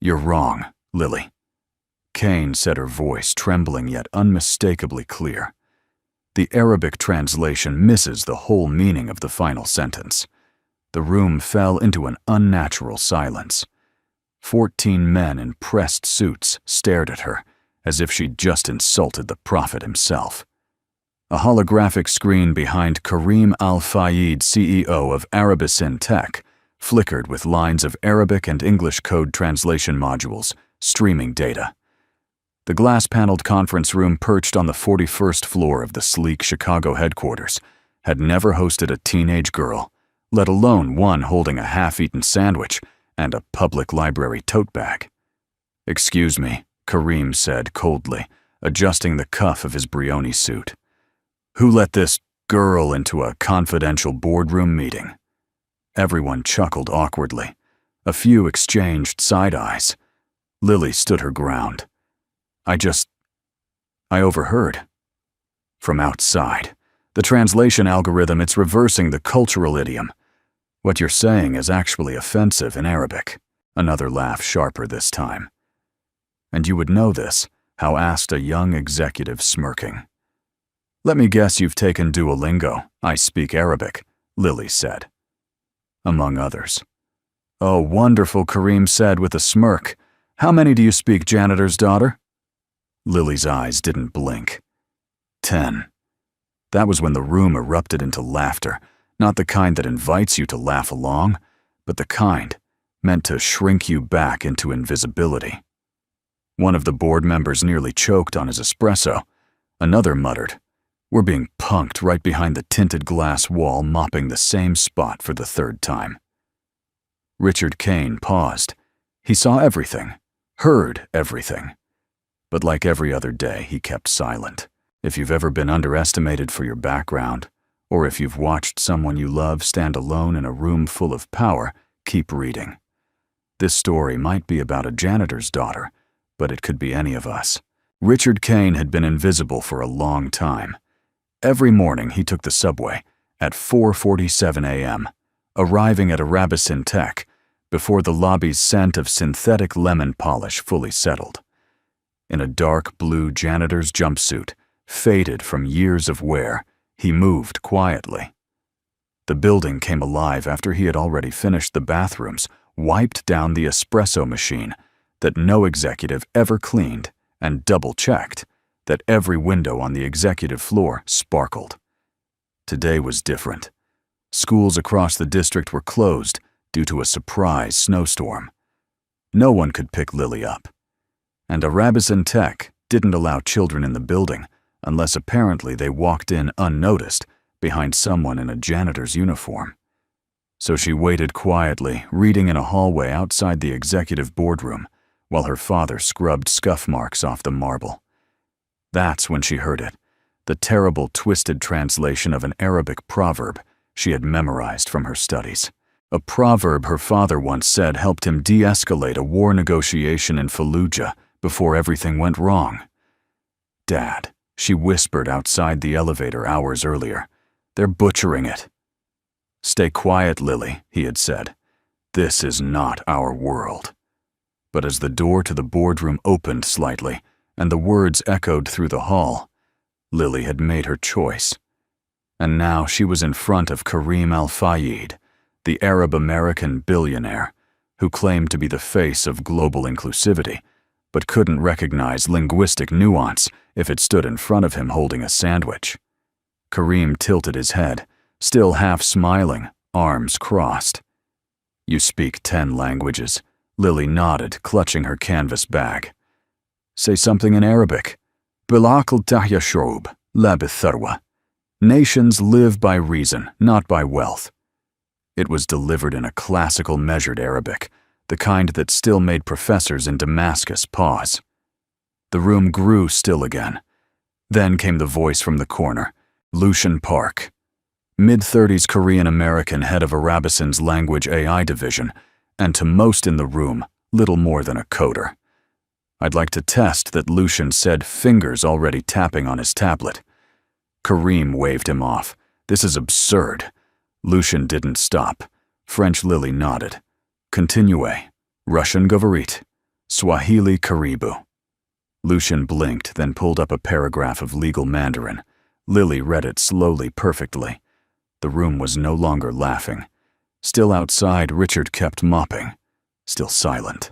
"You're wrong, Lily," Kane said, her voice trembling yet unmistakably clear. The Arabic translation misses the whole meaning of the final sentence. The room fell into an unnatural silence. 14 men in pressed suits stared at her, as if she'd just insulted the Prophet himself. A holographic screen behind Karim Al-Fayed, CEO of Arabisin Tech, flickered with lines of Arabic and English code translation modules, streaming data. The glass-paneled conference room perched on the 41st floor of the sleek Chicago headquarters had never hosted a teenage girl, let alone one holding a half-eaten sandwich and a public library tote bag. "Excuse me," Karim said coldly, adjusting the cuff of his Brioni suit. "Who let this girl into a confidential boardroom meeting?" Everyone chuckled awkwardly. A few exchanged side eyes. Lily stood her ground. I overheard." From outside. "The translation algorithm, it's reversing the cultural idiom. What you're saying is actually offensive in Arabic." Another laugh, sharper this time. "And you would know this," Howe asked a young executive, smirking. "Let me guess you've taken Duolingo. I speak Arabic," Lily said. "Among others." "Oh, wonderful," Karim said with a smirk. "How many do you speak, janitor's daughter?" Lily's eyes didn't blink. 10. That was when the room erupted into laughter, not the kind that invites you to laugh along, but the kind meant to shrink you back into invisibility. One of the board members nearly choked on his espresso. Another muttered, "We're being punked," right behind the tinted glass wall, mopping the same spot for the third time. Richard Kane paused. He saw everything, heard everything. But like every other day, he kept silent. If you've ever been underestimated for your background, or if you've watched someone you love stand alone in a room full of power, keep reading. This story might be about a janitor's daughter, but it could be any of us. Richard Kane had been invisible for a long time. Every morning he took the subway at 4:47 a.m., arriving at Arabisin Tech before the lobby's scent of synthetic lemon polish fully settled. In a dark blue janitor's jumpsuit, faded from years of wear, he moved quietly. The building came alive after he had already finished the bathrooms, wiped down the espresso machine that no executive ever cleaned, and double-checked that every window on the executive floor sparkled. Today was different. Schools across the district were closed due to a surprise snowstorm. No one could pick Lily up. And Arabisin Tech didn't allow children in the building unless apparently they walked in unnoticed behind someone in a janitor's uniform. So she waited quietly, reading in a hallway outside the executive boardroom, while her father scrubbed scuff marks off the marble. That's when she heard it, the terrible, twisted translation of an Arabic proverb she had memorized from her studies. A proverb her father once said helped him de-escalate a war negotiation in Fallujah before everything went wrong. "Dad," she whispered outside the elevator hours earlier, "they're butchering it." "Stay quiet, Lily," he had said. "This is not our world." But as the door to the boardroom opened slightly and the words echoed through the hall, Lily had made her choice. And now she was in front of Karim Al-Fayed, the Arab-American billionaire who claimed to be the face of global inclusivity, but couldn't recognize linguistic nuance if it stood in front of him holding a sandwich. Karim tilted his head, still half smiling, arms crossed. "You speak 10 languages," Lily nodded, clutching her canvas bag. "Say something in Arabic. Bilaqal tahya shurub, la bitharwa. Nations live by reason, not by wealth." It was delivered in a classical measured Arabic, the kind that still made professors in Damascus pause. The room grew still again. Then came the voice from the corner, Lucian Park, mid-30s Korean-American head of Arabisin's language AI division, and to most in the room, little more than a coder. I'd like to test that, Lucian said, fingers already tapping on his tablet. Karim waved him off. "This is absurd." Lucian didn't stop. French Lily nodded. "Continue. Russian Govorit." Swahili Karibu. Lucian blinked, then pulled up a paragraph of legal Mandarin. Lily read it slowly, perfectly. The room was no longer laughing. Still outside, Richard kept mopping. Still silent.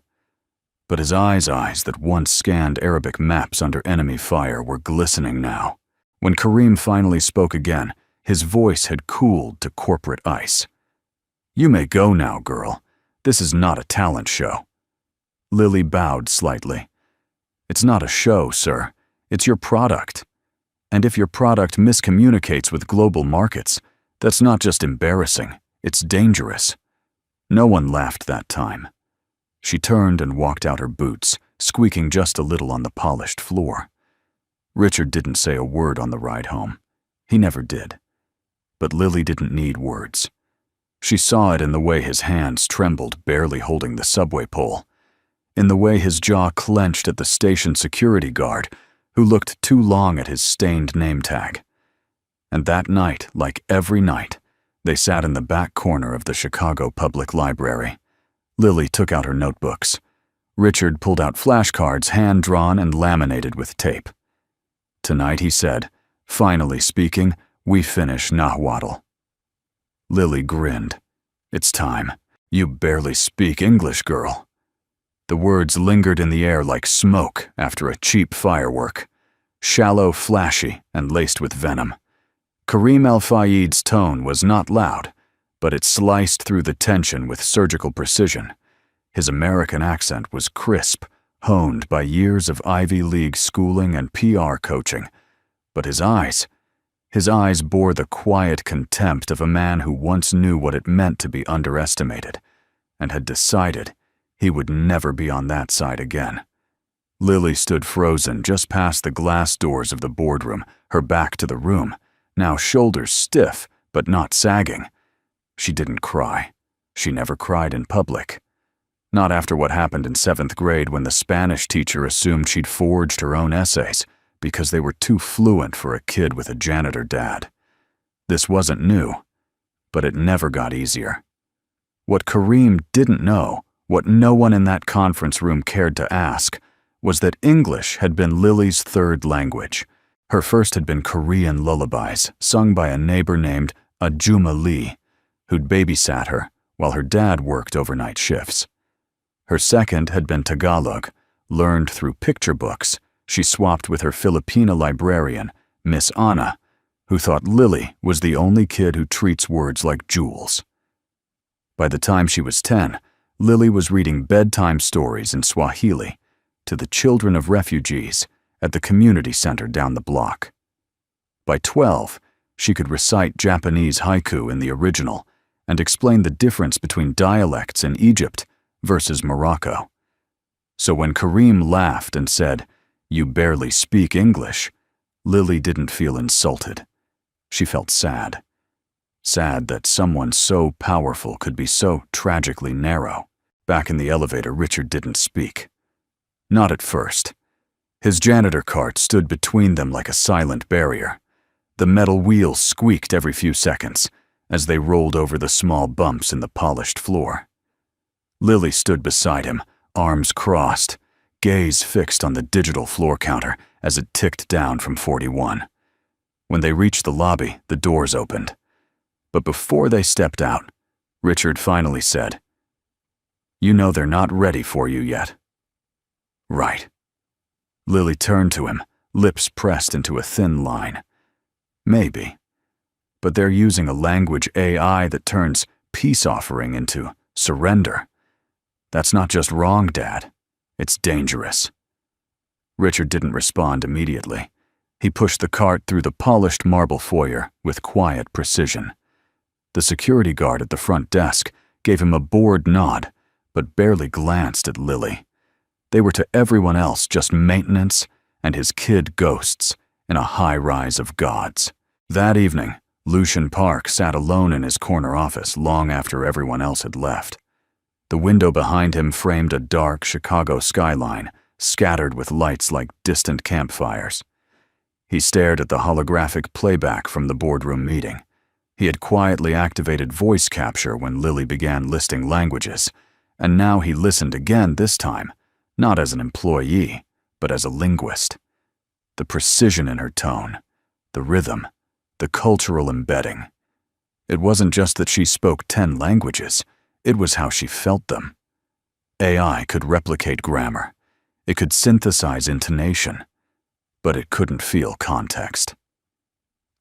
But his eyes that once scanned Arabic maps under enemy fire were glistening now. When Kareem finally spoke again, his voice had cooled to corporate ice. "You may go now, girl. This is not a talent show." Lily bowed slightly. "It's not a show, sir. It's your product. And if your product miscommunicates with global markets, that's not just embarrassing, it's dangerous." No one laughed that time. She turned and walked out her boots, squeaking just a little on the polished floor. Richard didn't say a word on the ride home. He never did. But Lily didn't need words. She saw it in the way his hands trembled, barely holding the subway pole, in the way his jaw clenched at the station security guard, who looked too long at his stained name tag. And that night, like every night, they sat in the back corner of the Chicago Public Library. Lily took out her notebooks. Richard pulled out flashcards hand-drawn and laminated with tape. "Tonight," he said, "finally speaking, we finish Nahuatl." Lily grinned. "It's time. You barely speak English, girl." The words lingered in the air like smoke after a cheap firework. Shallow, flashy, and laced with venom. Kareem El-Fayed's tone was not loud, but it sliced through the tension with surgical precision. His American accent was crisp, honed by years of Ivy League schooling and PR coaching. But his eyes bore the quiet contempt of a man who once knew what it meant to be underestimated, and had decided he would never be on that side again. Lily stood frozen just past the glass doors of the boardroom, her back to the room, now shoulders stiff but not sagging. She didn't cry. She never cried in public. Not after what happened in 7th grade when the Spanish teacher assumed she'd forged her own essays because they were too fluent for a kid with a janitor dad. This wasn't new, but it never got easier. What Kareem didn't know, what no one in that conference room cared to ask, was that English had been Lily's third language. Her first had been Korean lullabies, sung by a neighbor named Ajuma Lee, who'd babysat her while her dad worked overnight shifts. Her second had been Tagalog, learned through picture books she swapped with her Filipina librarian, Miss Anna, who thought Lily was the only kid who treats words like jewels. By the time she was 10, Lily was reading bedtime stories in Swahili to the children of refugees at the community center down the block. By 12, she could recite Japanese haiku in the original and explain the difference between dialects in Egypt versus Morocco. So when Kareem laughed and said, "You barely speak English," Lily didn't feel insulted. She felt sad. Sad that someone so powerful could be so tragically narrow. Back in the elevator, Richard didn't speak. Not at first. His janitor cart stood between them like a silent barrier. The metal wheels squeaked every few seconds as they rolled over the small bumps in the polished floor. Lily stood beside him, arms crossed, gaze fixed on the digital floor counter as it ticked down from 41. When they reached the lobby, the doors opened. But before they stepped out, Richard finally said, "You know they're not ready for you yet." "Right." Lily turned to him, lips pressed into a thin line. "Maybe. But they're using a language AI that turns peace offering into surrender. That's not just wrong, Dad. It's dangerous." Richard didn't respond immediately. He pushed the cart through the polished marble foyer with quiet precision. The security guard at the front desk gave him a bored nod, but barely glanced at Lily. They were to everyone else just maintenance and his kid ghosts in a high-rise of gods. That evening, Lucian Park sat alone in his corner office long after everyone else had left. The window behind him framed a dark Chicago skyline, scattered with lights like distant campfires. He stared at the holographic playback from the boardroom meeting. He had quietly activated voice capture when Lily began listing languages, and now he listened again this time, not as an employee, but as a linguist. The precision in her tone, the rhythm, the cultural embedding. It wasn't just that she spoke 10 languages, it was how she felt them. AI could replicate grammar. It could synthesize intonation, but it couldn't feel context.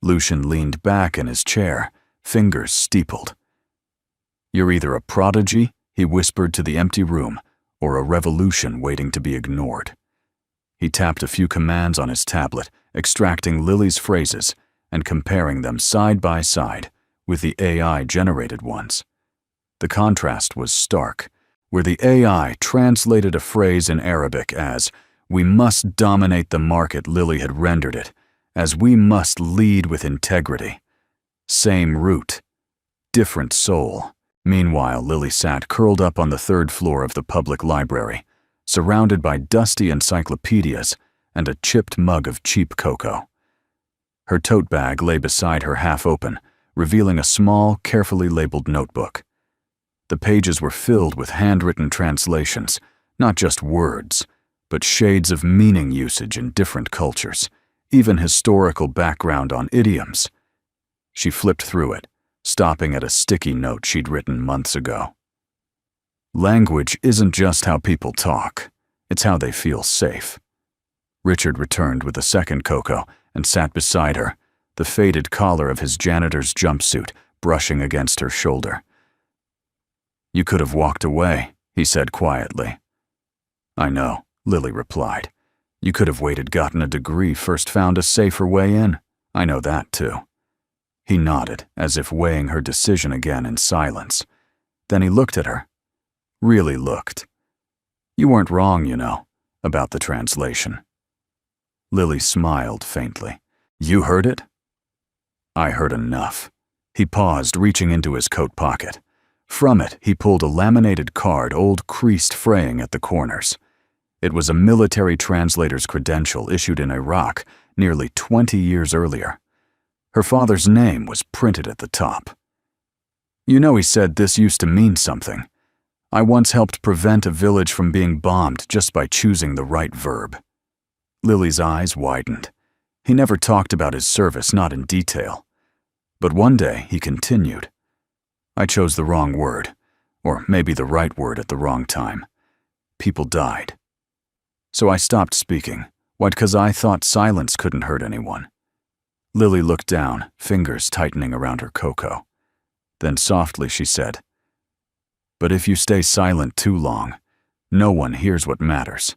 Lucian leaned back in his chair, fingers steepled. "You're either a prodigy," he whispered to the empty room, "or a revolution waiting to be ignored." He tapped a few commands on his tablet, extracting Lily's phrases and comparing them side by side with the AI-generated ones. The contrast was stark, where the AI translated a phrase in Arabic as, "We must dominate the market," Lily had rendered it, as, "We must lead with integrity." Same root, different soul. Meanwhile, Lily sat curled up on the 3rd floor of the public library, surrounded by dusty encyclopedias and a chipped mug of cheap cocoa. Her tote bag lay beside her half open, revealing a small, carefully labeled notebook. The pages were filled with handwritten translations, not just words, but shades of meaning usage in different cultures, even historical background on idioms. She flipped through it, stopping at a sticky note she'd written months ago. "Language isn't just how people talk, it's how they feel safe." Richard returned with a second cocoa and sat beside her, the faded collar of his janitor's jumpsuit brushing against her shoulder. "You could have walked away," he said quietly. "I know," Lily replied. "You could have waited, gotten a degree, first found a safer way in. I know that too." He nodded, as if weighing her decision again in silence. Then he looked at her. Really looked. "You weren't wrong, you know, about the translation." Lily smiled faintly. "You heard it?" "I heard enough." He paused, reaching into his coat pocket. From it, he pulled a laminated card, old creased fraying at the corners. It was a military translator's credential issued in Iraq nearly 20 years earlier. Her father's name was printed at the top. "You know," he said, "this used to mean something. I once helped prevent a village from being bombed just by choosing the right verb." Lily's eyes widened. He never talked about his service, not in detail. But one day, he continued, "I chose the wrong word, or maybe the right word at the wrong time. People died. So I stopped speaking. Why? 'Cause I thought silence couldn't hurt anyone." Lily looked down, fingers tightening around her cocoa. Then softly she said, "But if you stay silent too long, no one hears what matters."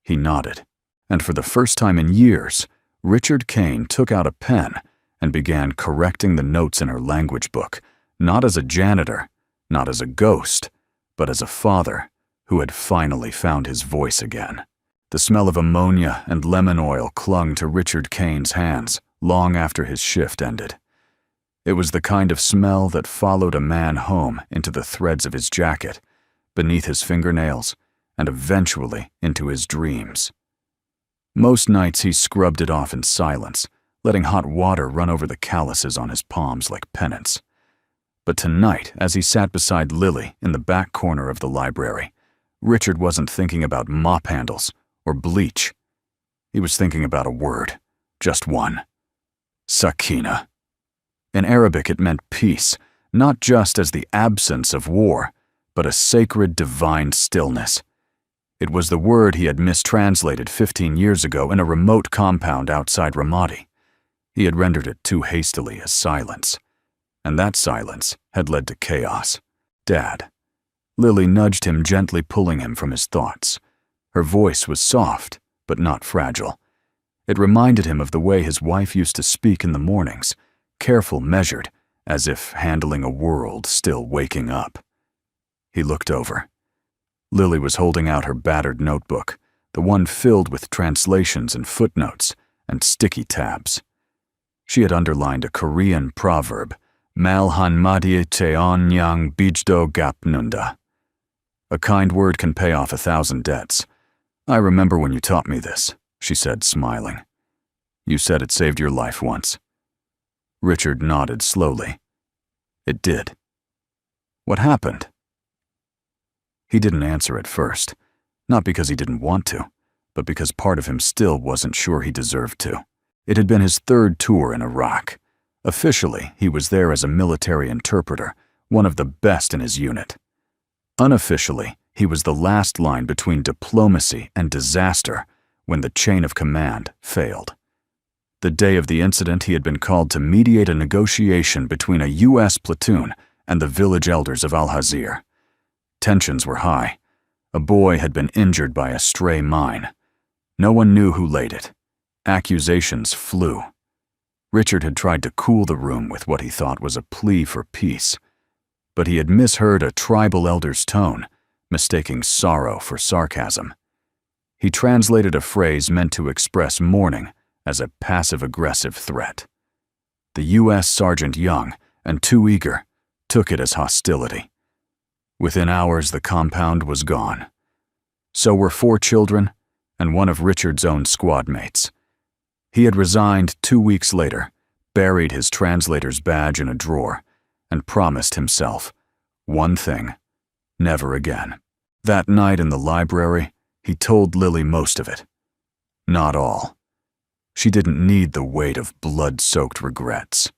He nodded, and for the first time in years, Richard Kane took out a pen and began correcting the notes in her language book, not as a janitor, not as a ghost, but as a father who had finally found his voice again. The smell of ammonia and lemon oil clung to Richard Kane's hands long after his shift ended. It was the kind of smell that followed a man home into the threads of his jacket, beneath his fingernails, and eventually into his dreams. Most nights he scrubbed it off in silence, letting hot water run over the calluses on his palms like penance. But tonight, as he sat beside Lily in the back corner of the library, Richard wasn't thinking about mop handles or bleach. He was thinking about a word, just one. Sakina. In Arabic it meant peace, not just as the absence of war, but a sacred divine stillness. It was the word he had mistranslated 15 years ago in a remote compound outside Ramadi. He had rendered it too hastily as silence, and that silence had led to chaos. "Dad." Lily nudged him, gently pulling him from his thoughts. Her voice was soft, but not fragile. It reminded him of the way his wife used to speak in the mornings, careful, measured, as if handling a world still waking up. He looked over. Lily was holding out her battered notebook, the one filled with translations and footnotes and sticky tabs. She had underlined a Korean proverb, "Malhan madie teon yang bijdo gap nunda." "A kind word can pay off 1,000 debts. I remember when you taught me this," she said, smiling. "You said it saved your life once." Richard nodded slowly. "It did." "What happened?" He didn't answer at first. Not because he didn't want to, but because part of him still wasn't sure he deserved to. It had been his third tour in Iraq. Officially, he was there as a military interpreter, one of the best in his unit. Unofficially, he was the last line between diplomacy and disaster when the chain of command failed. The day of the incident, he had been called to mediate a negotiation between a U.S. platoon and the village elders of Al-Hazir. Tensions were high. A boy had been injured by a stray mine. No one knew who laid it. Accusations flew. Richard had tried to cool the room with what he thought was a plea for peace, but he had misheard a tribal elder's tone, mistaking sorrow for sarcasm. He translated a phrase meant to express mourning as a passive-aggressive threat. The U.S. Sergeant Young, and too eager, took it as hostility. Within hours, the compound was gone. So were 4 children and one of Richard's own squad mates. He had resigned 2 weeks later, buried his translator's badge in a drawer, and promised himself one thing: never again. That night in the library, he told Lily most of it. Not all. She didn't need the weight of blood-soaked regrets.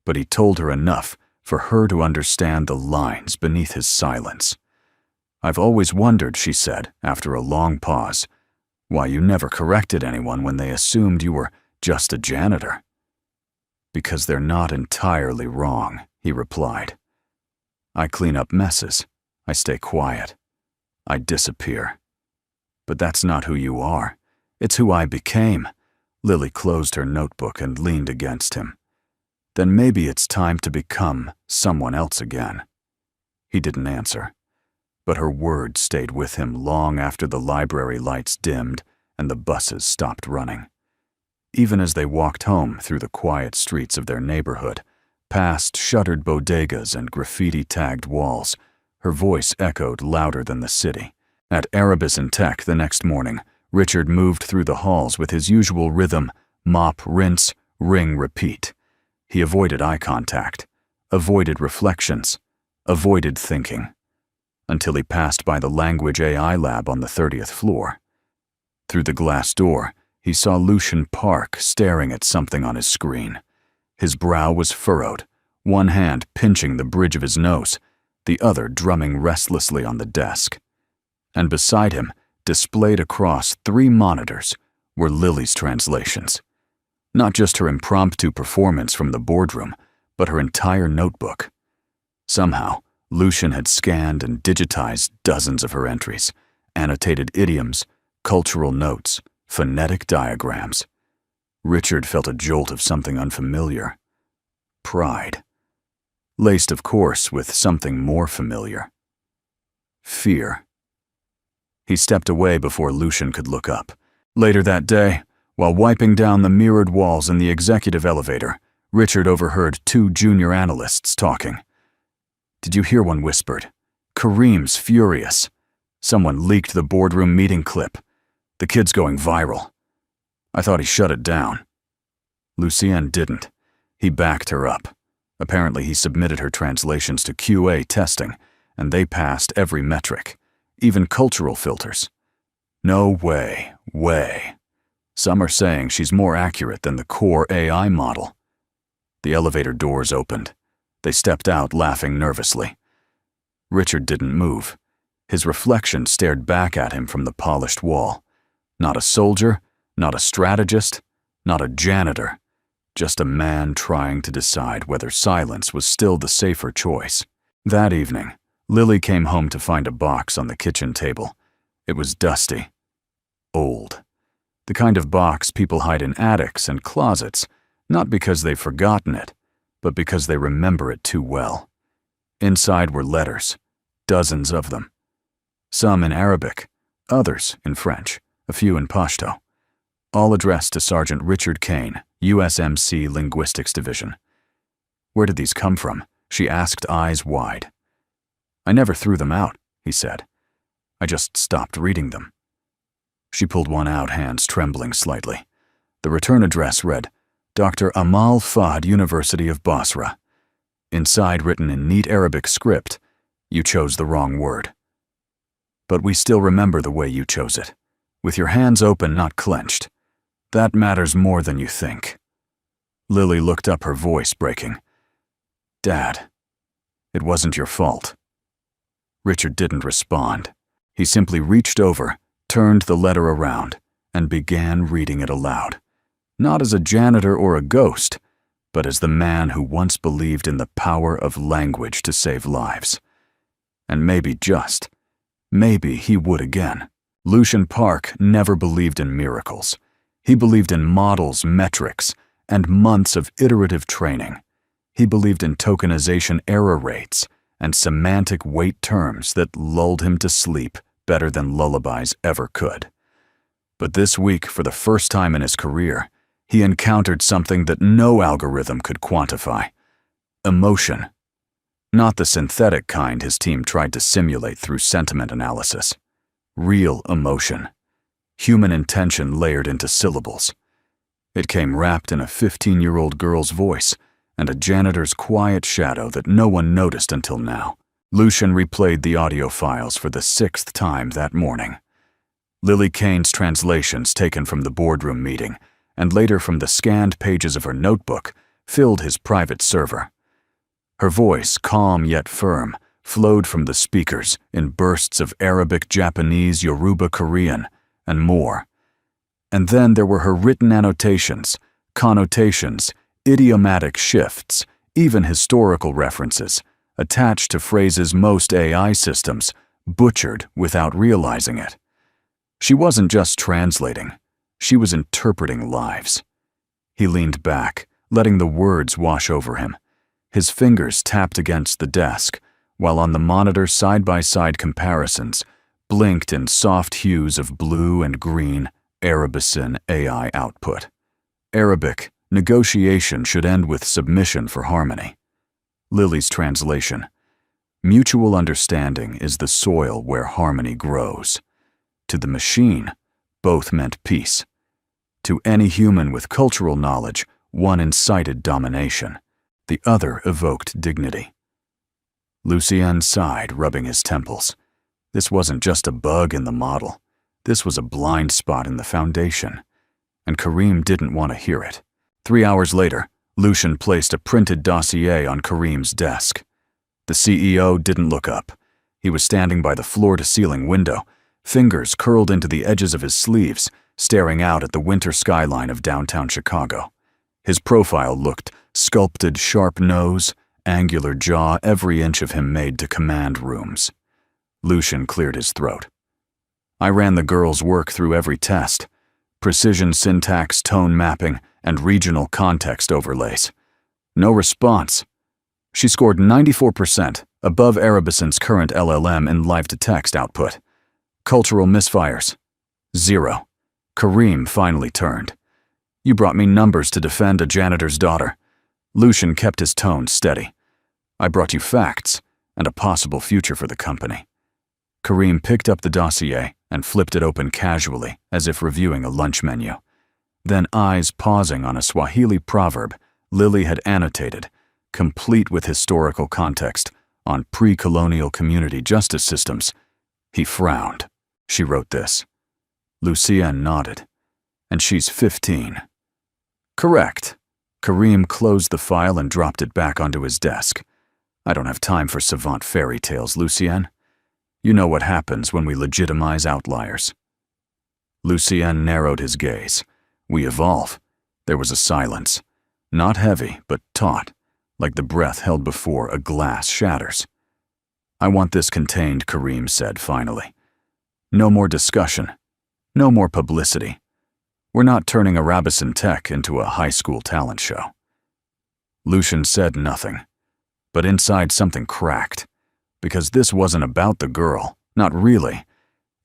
But he told her enough for her to understand the lines beneath his silence. "I've always wondered," she said, after a long pause, "why you never corrected anyone when they assumed you were just a janitor." "Because they're not entirely wrong," he replied. "I clean up messes. I stay quiet. I disappear. But that's not who you are. It's who I became." Lily closed her notebook and leaned against him. "Then maybe it's time to become someone else again." He didn't answer, but her words stayed with him long after the library lights dimmed and the buses stopped running. Even as they walked home through the quiet streets of their neighborhood, past shuttered bodegas and graffiti-tagged walls, her voice echoed louder than the city. At Erebus and Tech the next morning, Richard moved through the halls with his usual rhythm: mop, rinse, ring, repeat. He avoided eye contact, avoided reflections, avoided thinking, until he passed by the language AI lab on the 30th floor. Through the glass door, he saw Lucian Park staring at something on his screen. His brow was furrowed, one hand pinching the bridge of his nose, the other drumming restlessly on the desk. And beside him, displayed across 3 monitors, were Lily's translations. Not just her impromptu performance from the boardroom, but her entire notebook. Somehow, Lucian had scanned and digitized dozens of her entries, annotated idioms, cultural notes, phonetic diagrams. Richard felt a jolt of something unfamiliar. Pride. Laced, of course, with something more familiar. Fear. He stepped away before Lucian could look up. Later that day, while wiping down the mirrored walls in the executive elevator, Richard overheard 2 junior analysts talking. "Did you hear?" one whispered. "Kareem's furious. Someone leaked the boardroom meeting clip. The kid's going viral. I thought he shut it down." Lucien didn't. He backed her up. Apparently he submitted her translations to QA testing, and they passed every metric, even cultural filters. No way. Some are saying she's more accurate than the core AI model. The elevator doors opened. They stepped out, laughing nervously. Richard didn't move. His reflection stared back at him from the polished wall. Not a soldier, not a strategist, not a janitor, just a man trying to decide whether silence was still the safer choice. That evening, Lily came home to find a box on the kitchen table. It was dusty. Old. The kind of box people hide in attics and closets, not because they've forgotten it, but because they remember it too well. Inside were letters, dozens of them. Some in Arabic, others in French, a few in Pashto. All addressed to Sergeant Richard Kane, USMC Linguistics Division. "Where did these come from?" she asked, eyes wide. "I never threw them out," he said. "I just stopped reading them." She pulled one out, hands trembling slightly. The return address read, Dr. Amal Fahd, University of Basra. Inside, written in neat Arabic script, "You chose the wrong word." but we still remember the way you chose it. With your hands open, not clenched. That matters more than you think." Lily looked up, her voice breaking. "Dad, it wasn't your fault." Richard didn't respond. He simply reached over, turned the letter around, and began reading it aloud. Not as a janitor or a ghost, but as the man who once believed in the power of language to save lives. And maybe maybe he would again. Lucian Park never believed in miracles. He believed in models, metrics, and months of iterative training. He believed in tokenization error rates and semantic weight terms that lulled him to sleep better than lullabies ever could. But this week, for the first time in his career, he encountered something that no algorithm could quantify: emotion. Not the synthetic kind his team tried to simulate through sentiment analysis. Real emotion. Human intention layered into syllables. It came wrapped in a 15-year-old girl's voice and a janitor's quiet shadow that no one noticed until now. Lucian replayed the audio files for the 6th time that morning. Lily Kane's translations taken from the boardroom meeting and later from the scanned pages of her notebook filled his private server. Her voice, calm yet firm, flowed from the speakers in bursts of Arabic, Japanese, Yoruba, Korean, and more. And then there were her written annotations, connotations, idiomatic shifts, even historical references, attached to phrases most AI systems butchered without realizing it. She wasn't just translating, she was interpreting lives. He leaned back, letting the words wash over him. His fingers tapped against the desk, while on the monitor side-by-side comparisons blinked in soft hues of blue and green Arabicin AI output. Arabic, negotiation should end with submission for harmony. Lily's translation: mutual understanding is the soil where harmony grows. To the machine, both meant peace. To any human with cultural knowledge, one incited domination. The other evoked dignity. Lucien sighed, rubbing his temples. This wasn't just a bug in the model. This was a blind spot in the foundation. And Kareem didn't want to hear it. 3 hours later, Lucian placed a printed dossier on Kareem's desk. The CEO didn't look up. He was standing by the floor-to-ceiling window, fingers curled into the edges of his sleeves, staring out at the winter skyline of downtown Chicago. His profile looked sculpted, sharp nose, angular jaw, every inch of him made to command rooms. Lucian cleared his throat. "I ran the girl's work through every test. Precision syntax, tone mapping, and regional context overlays. No response. She scored 94%, above Arabicin's current LLM in live-to-text output. Cultural misfires. 0. Kareem finally turned. "You brought me numbers to defend a janitor's daughter." Lucian kept his tone steady. "I brought you facts and a possible future for the company." Kareem picked up the dossier and flipped it open casually, as if reviewing a lunch menu. Then, eyes pausing on a Swahili proverb Lily had annotated, complete with historical context, on pre-colonial community justice systems, he frowned. "She wrote this." Lucien nodded. "And she's 15. "Correct." Kareem closed the file and dropped it back onto his desk. "I don't have time for savant fairy tales, Lucien. You know what happens when we legitimize outliers." Lucien narrowed his gaze. "We evolve." There was a silence. Not heavy, but taut, like the breath held before a glass shatters. "I want this contained," Kareem said finally. "No more discussion. No more publicity. We're not turning Arabicin Tech into a high school talent show." Lucian said nothing, but inside something cracked, because this wasn't about the girl, not really.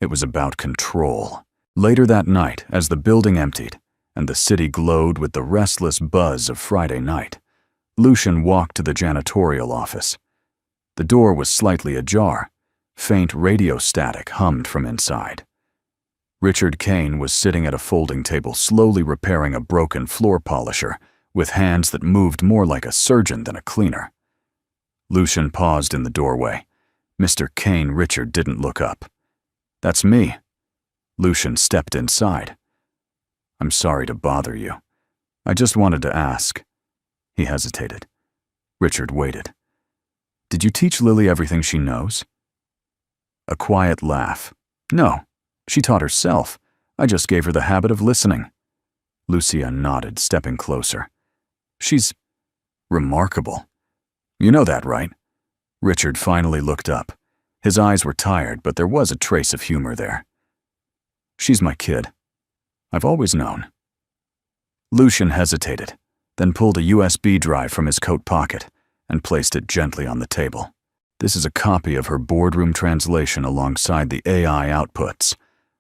It was about control. Later that night, as the building emptied and the city glowed with the restless buzz of Friday night, Lucian walked to the janitorial office. The door was slightly ajar. Faint radio static hummed from inside. Richard Kane was sitting at a folding table, slowly repairing a broken floor polisher, with hands that moved more like a surgeon than a cleaner. Lucian paused in the doorway. Mr. Kane Richard didn't look up. "That's me." Lucian stepped inside. "I'm sorry to bother you. I just wanted to ask." He hesitated. Richard waited. "Did you teach Lily everything she knows?" A quiet laugh. "No, she taught herself. I just gave her the habit of listening." Lucian nodded, stepping closer. "She's remarkable. You know that, right?" Richard finally looked up. His eyes were tired, but there was a trace of humor there. "She's my kid. I've always known." Lucian hesitated, then pulled a USB drive from his coat pocket and placed it gently on the table. "This is a copy of her boardroom translation alongside the AI outputs.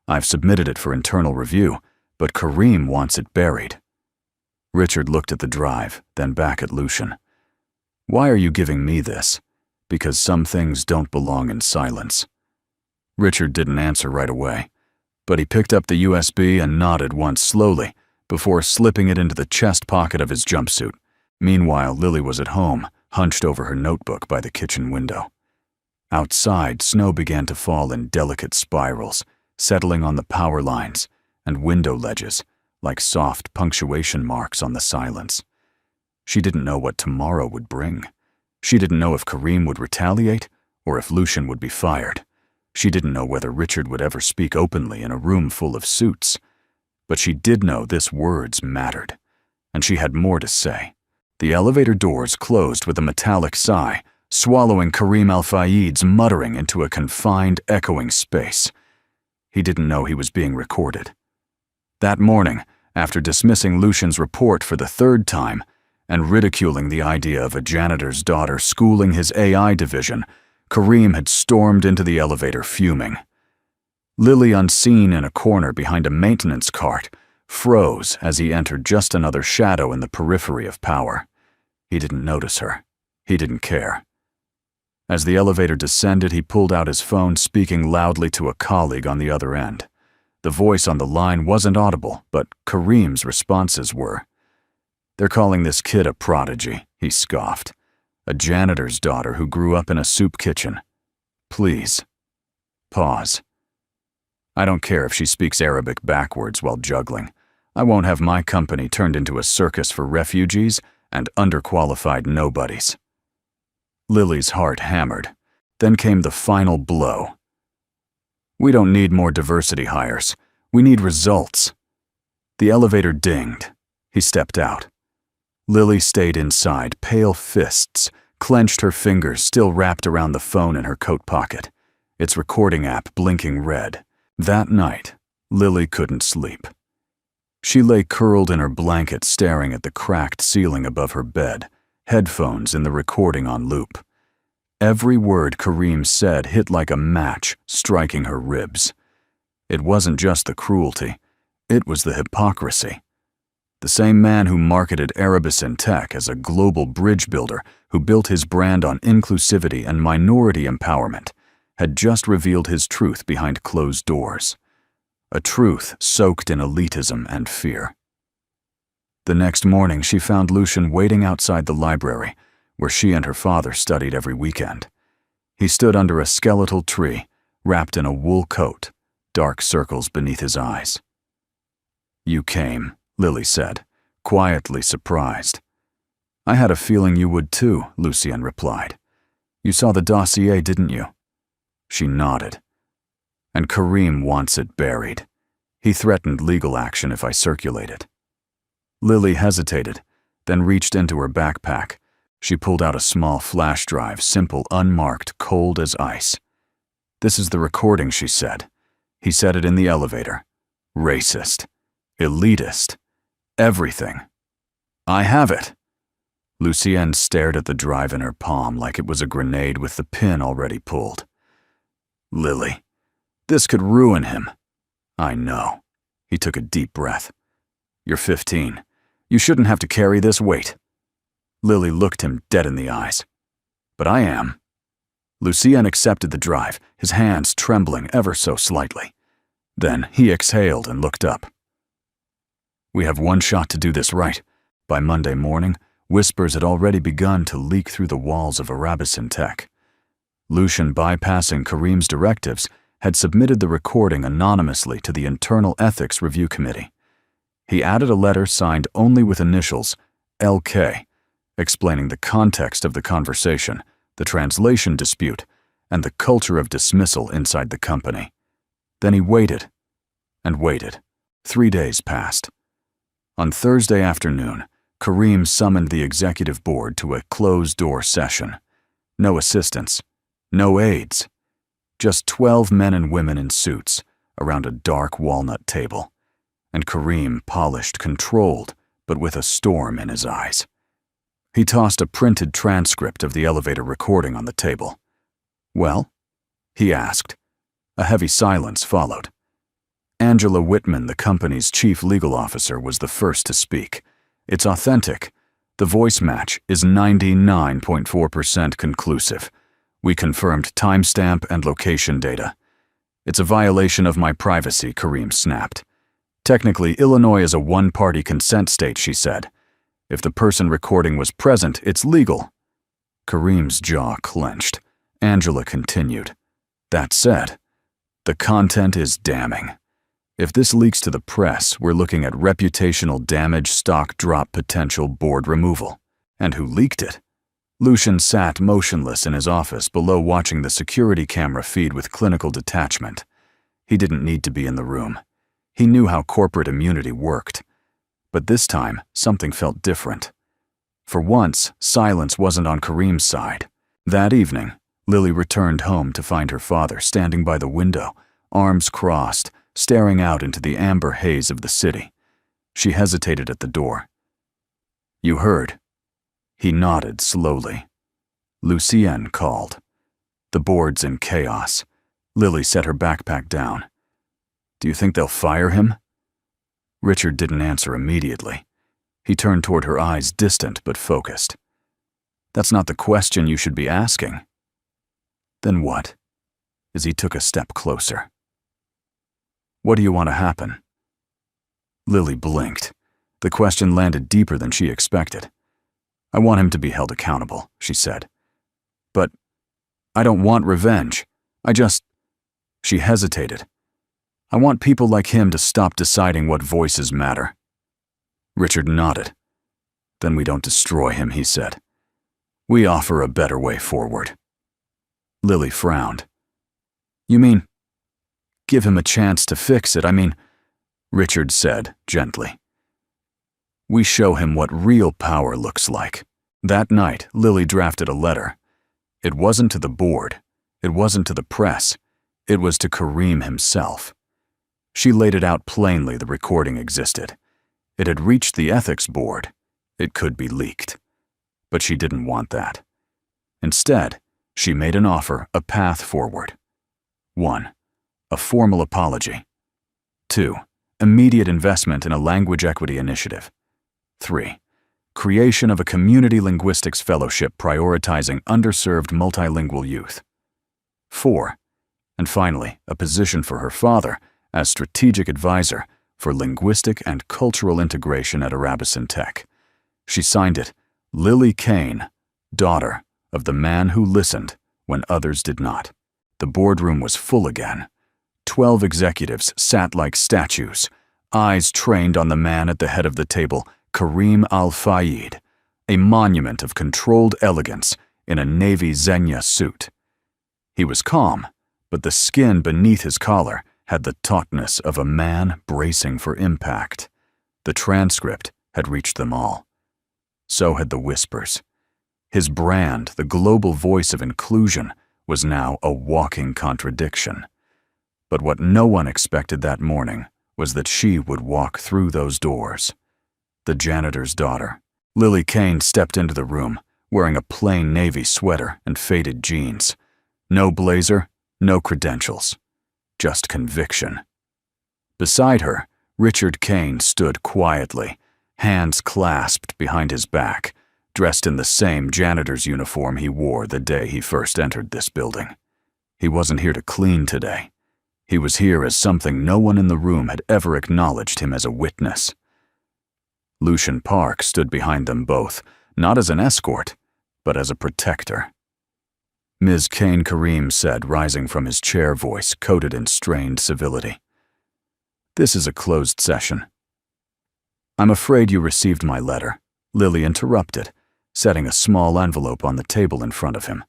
I've submitted it for internal review, but Kareem wants it buried." Richard looked at the drive, then back at Lucian. "Why are you giving me this? Because some things don't belong in silence." Richard didn't answer right away, but he picked up the USB and nodded once slowly before slipping it into the chest pocket of his jumpsuit. Meanwhile, Lily was at home, hunched over her notebook by the kitchen window. Outside, snow began to fall in delicate spirals, settling on the power lines and window ledges like soft punctuation marks on the silence. She didn't know what tomorrow would bring. She didn't know if Kareem would retaliate or if Lucian would be fired. She didn't know whether Richard would ever speak openly in a room full of suits. But she did know this words mattered, and she had more to say. The elevator doors closed with a metallic sigh, swallowing Kareem Al-Fayed's muttering into a confined, echoing space. He didn't know he was being recorded. That morning, after dismissing Lucian's report for the third time and ridiculing the idea of a janitor's daughter schooling his AI division, Kareem had stormed into the elevator fuming. Lily, unseen in a corner behind a maintenance cart, froze as he entered, just another shadow in the periphery of power. He didn't notice her. He didn't care. As the elevator descended, he pulled out his phone, speaking loudly to a colleague on the other end. The voice on the line wasn't audible, but Kareem's responses were. "They're calling this kid a prodigy," he scoffed. "A janitor's daughter who grew up in a soup kitchen. Please. Pause. I don't care if she speaks Arabic backwards while juggling. I won't have my company turned into a circus for refugees and underqualified nobodies." Lily's heart hammered. Then came the final blow. "We don't need more diversity hires. We need results." The elevator dinged. He stepped out. Lily stayed inside, pale fists, clenched her fingers still wrapped around the phone in her coat pocket, its recording app blinking red. That night, Lily couldn't sleep. She lay curled in her blanket, staring at the cracked ceiling above her bed, headphones in the recording on loop. Every word Kareem said hit like a match, striking her ribs. It wasn't just the cruelty, it was the hypocrisy. The same man who marketed Arabicin Tech as a global bridge builder who built his brand on inclusivity and minority empowerment had just revealed his truth behind closed doors. A truth soaked in elitism and fear. The next morning, she found Lucian waiting outside the library, where she and her father studied every weekend. He stood under a skeletal tree, wrapped in a wool coat, dark circles beneath his eyes. "You came," Lily said, quietly surprised. "I had a feeling you would too," Lucian replied. "You saw the dossier, didn't you?" She nodded. "And Kareem wants it buried. He threatened legal action if I circulate it." Lily hesitated, then reached into her backpack. She pulled out a small flash drive, simple, unmarked, cold as ice. "This is the recording," she said. "He said it in the elevator. Racist. Elitist. Everything. I have it." Lucienne stared at the drive in her palm like it was a grenade with the pin already pulled. "Lily, this could ruin him." "I know." He took a deep breath. "You're 15. You shouldn't have to carry this weight." Lily looked him dead in the eyes. "But I am." Lucienne accepted the drive, his hands trembling ever so slightly. Then he exhaled and looked up. "We have one shot to do this right." By Monday morning, whispers had already begun to leak through the walls of Arabicin Tech. Lucian, bypassing Kareem's directives, had submitted the recording anonymously to the Internal Ethics Review Committee. He added a letter signed only with initials LK, explaining the context of the conversation, the translation dispute, and the culture of dismissal inside the company. Then he waited and waited. 3 days passed. On Thursday afternoon, Kareem summoned the executive board to a closed-door session. No assistants, no aides, just 12 men and women in suits around a dark walnut table, and Kareem polished, controlled, but with a storm in his eyes. He tossed a printed transcript of the elevator recording on the table. "Well?" he asked. A heavy silence followed. Angela Whitman, the company's chief legal officer, was the first to speak. "It's authentic. The voice match is 99.4% conclusive. We confirmed timestamp and location data." "It's a violation of my privacy," Kareem snapped. "Technically, Illinois is a one-party consent state," she said. "If the person recording was present, it's legal." Kareem's jaw clenched. Angela continued. "That said, the content is damning. If this leaks to the press, we're looking at reputational damage, stock drop potential, board removal." "And who leaked it?" Lucian sat motionless in his office below, watching the security camera feed with clinical detachment. He didn't need to be in the room. He knew how corporate immunity worked. But this time, something felt different. For once, silence wasn't on Kareem's side. That evening, Lily returned home to find her father standing by the window, arms crossed, staring out into the amber haze of the city. She hesitated at the door. "You heard?" He nodded slowly. Lucienne called. "The board's in chaos." Lily set her backpack down. "Do you think they'll fire him?" Richard didn't answer immediately. He turned toward her, eyes distant but focused. "That's not the question you should be asking." "Then what?" As he took a step closer. "What do you want to happen?" Lily blinked. The question landed deeper than she expected. "I want him to be held accountable," she said. "But I don't want revenge. I just—" She hesitated. "I want people like him to stop deciding what voices matter." Richard nodded. "Then we don't destroy him," he said. "We offer a better way forward." Lily frowned. "You mean, give him a chance to fix it? I mean," Richard said gently. "We show him what real power looks like." That night, Lily drafted a letter. It wasn't to the board. It wasn't to the press. It was to Kareem himself. She laid it out plainly. The recording existed. It had reached the ethics board. It could be leaked. But she didn't want that. Instead, she made an offer, a path forward. 1. A formal apology. 2. Immediate investment in a language equity initiative. 3. Creation of a community linguistics fellowship prioritizing underserved multilingual youth. 4. And finally, a position for her father as strategic advisor for linguistic and cultural integration at Arabison Tech. She signed it, Lily Kane, daughter of the man who listened when others did not. The boardroom was full again. 12 executives sat like statues, eyes trained on the man at the head of the table, Kareem Al-Fayed, a monument of controlled elegance in a Navy Xenia suit. He was calm, but the skin beneath his collar had the tautness of a man bracing for impact. The transcript had reached them all. So had the whispers. His brand, the global voice of inclusion, was now a walking contradiction. But what no one expected that morning was that she would walk through those doors. The janitor's daughter. Lily Kane stepped into the room, wearing a plain navy sweater and faded jeans. No blazer, no credentials. Just conviction. Beside her, Richard Kane stood quietly, hands clasped behind his back, dressed in the same janitor's uniform he wore the day he first entered this building. He wasn't here to clean today. He was here as something no one in the room had ever acknowledged him as a witness. Lucian Park stood behind them both, not as an escort, but as a protector. Ms. Kane, Kareem said, rising from his chair, voice coated in strained civility. "This is a closed session." "I'm afraid you received my letter," Lily interrupted, setting a small envelope on the table in front of him.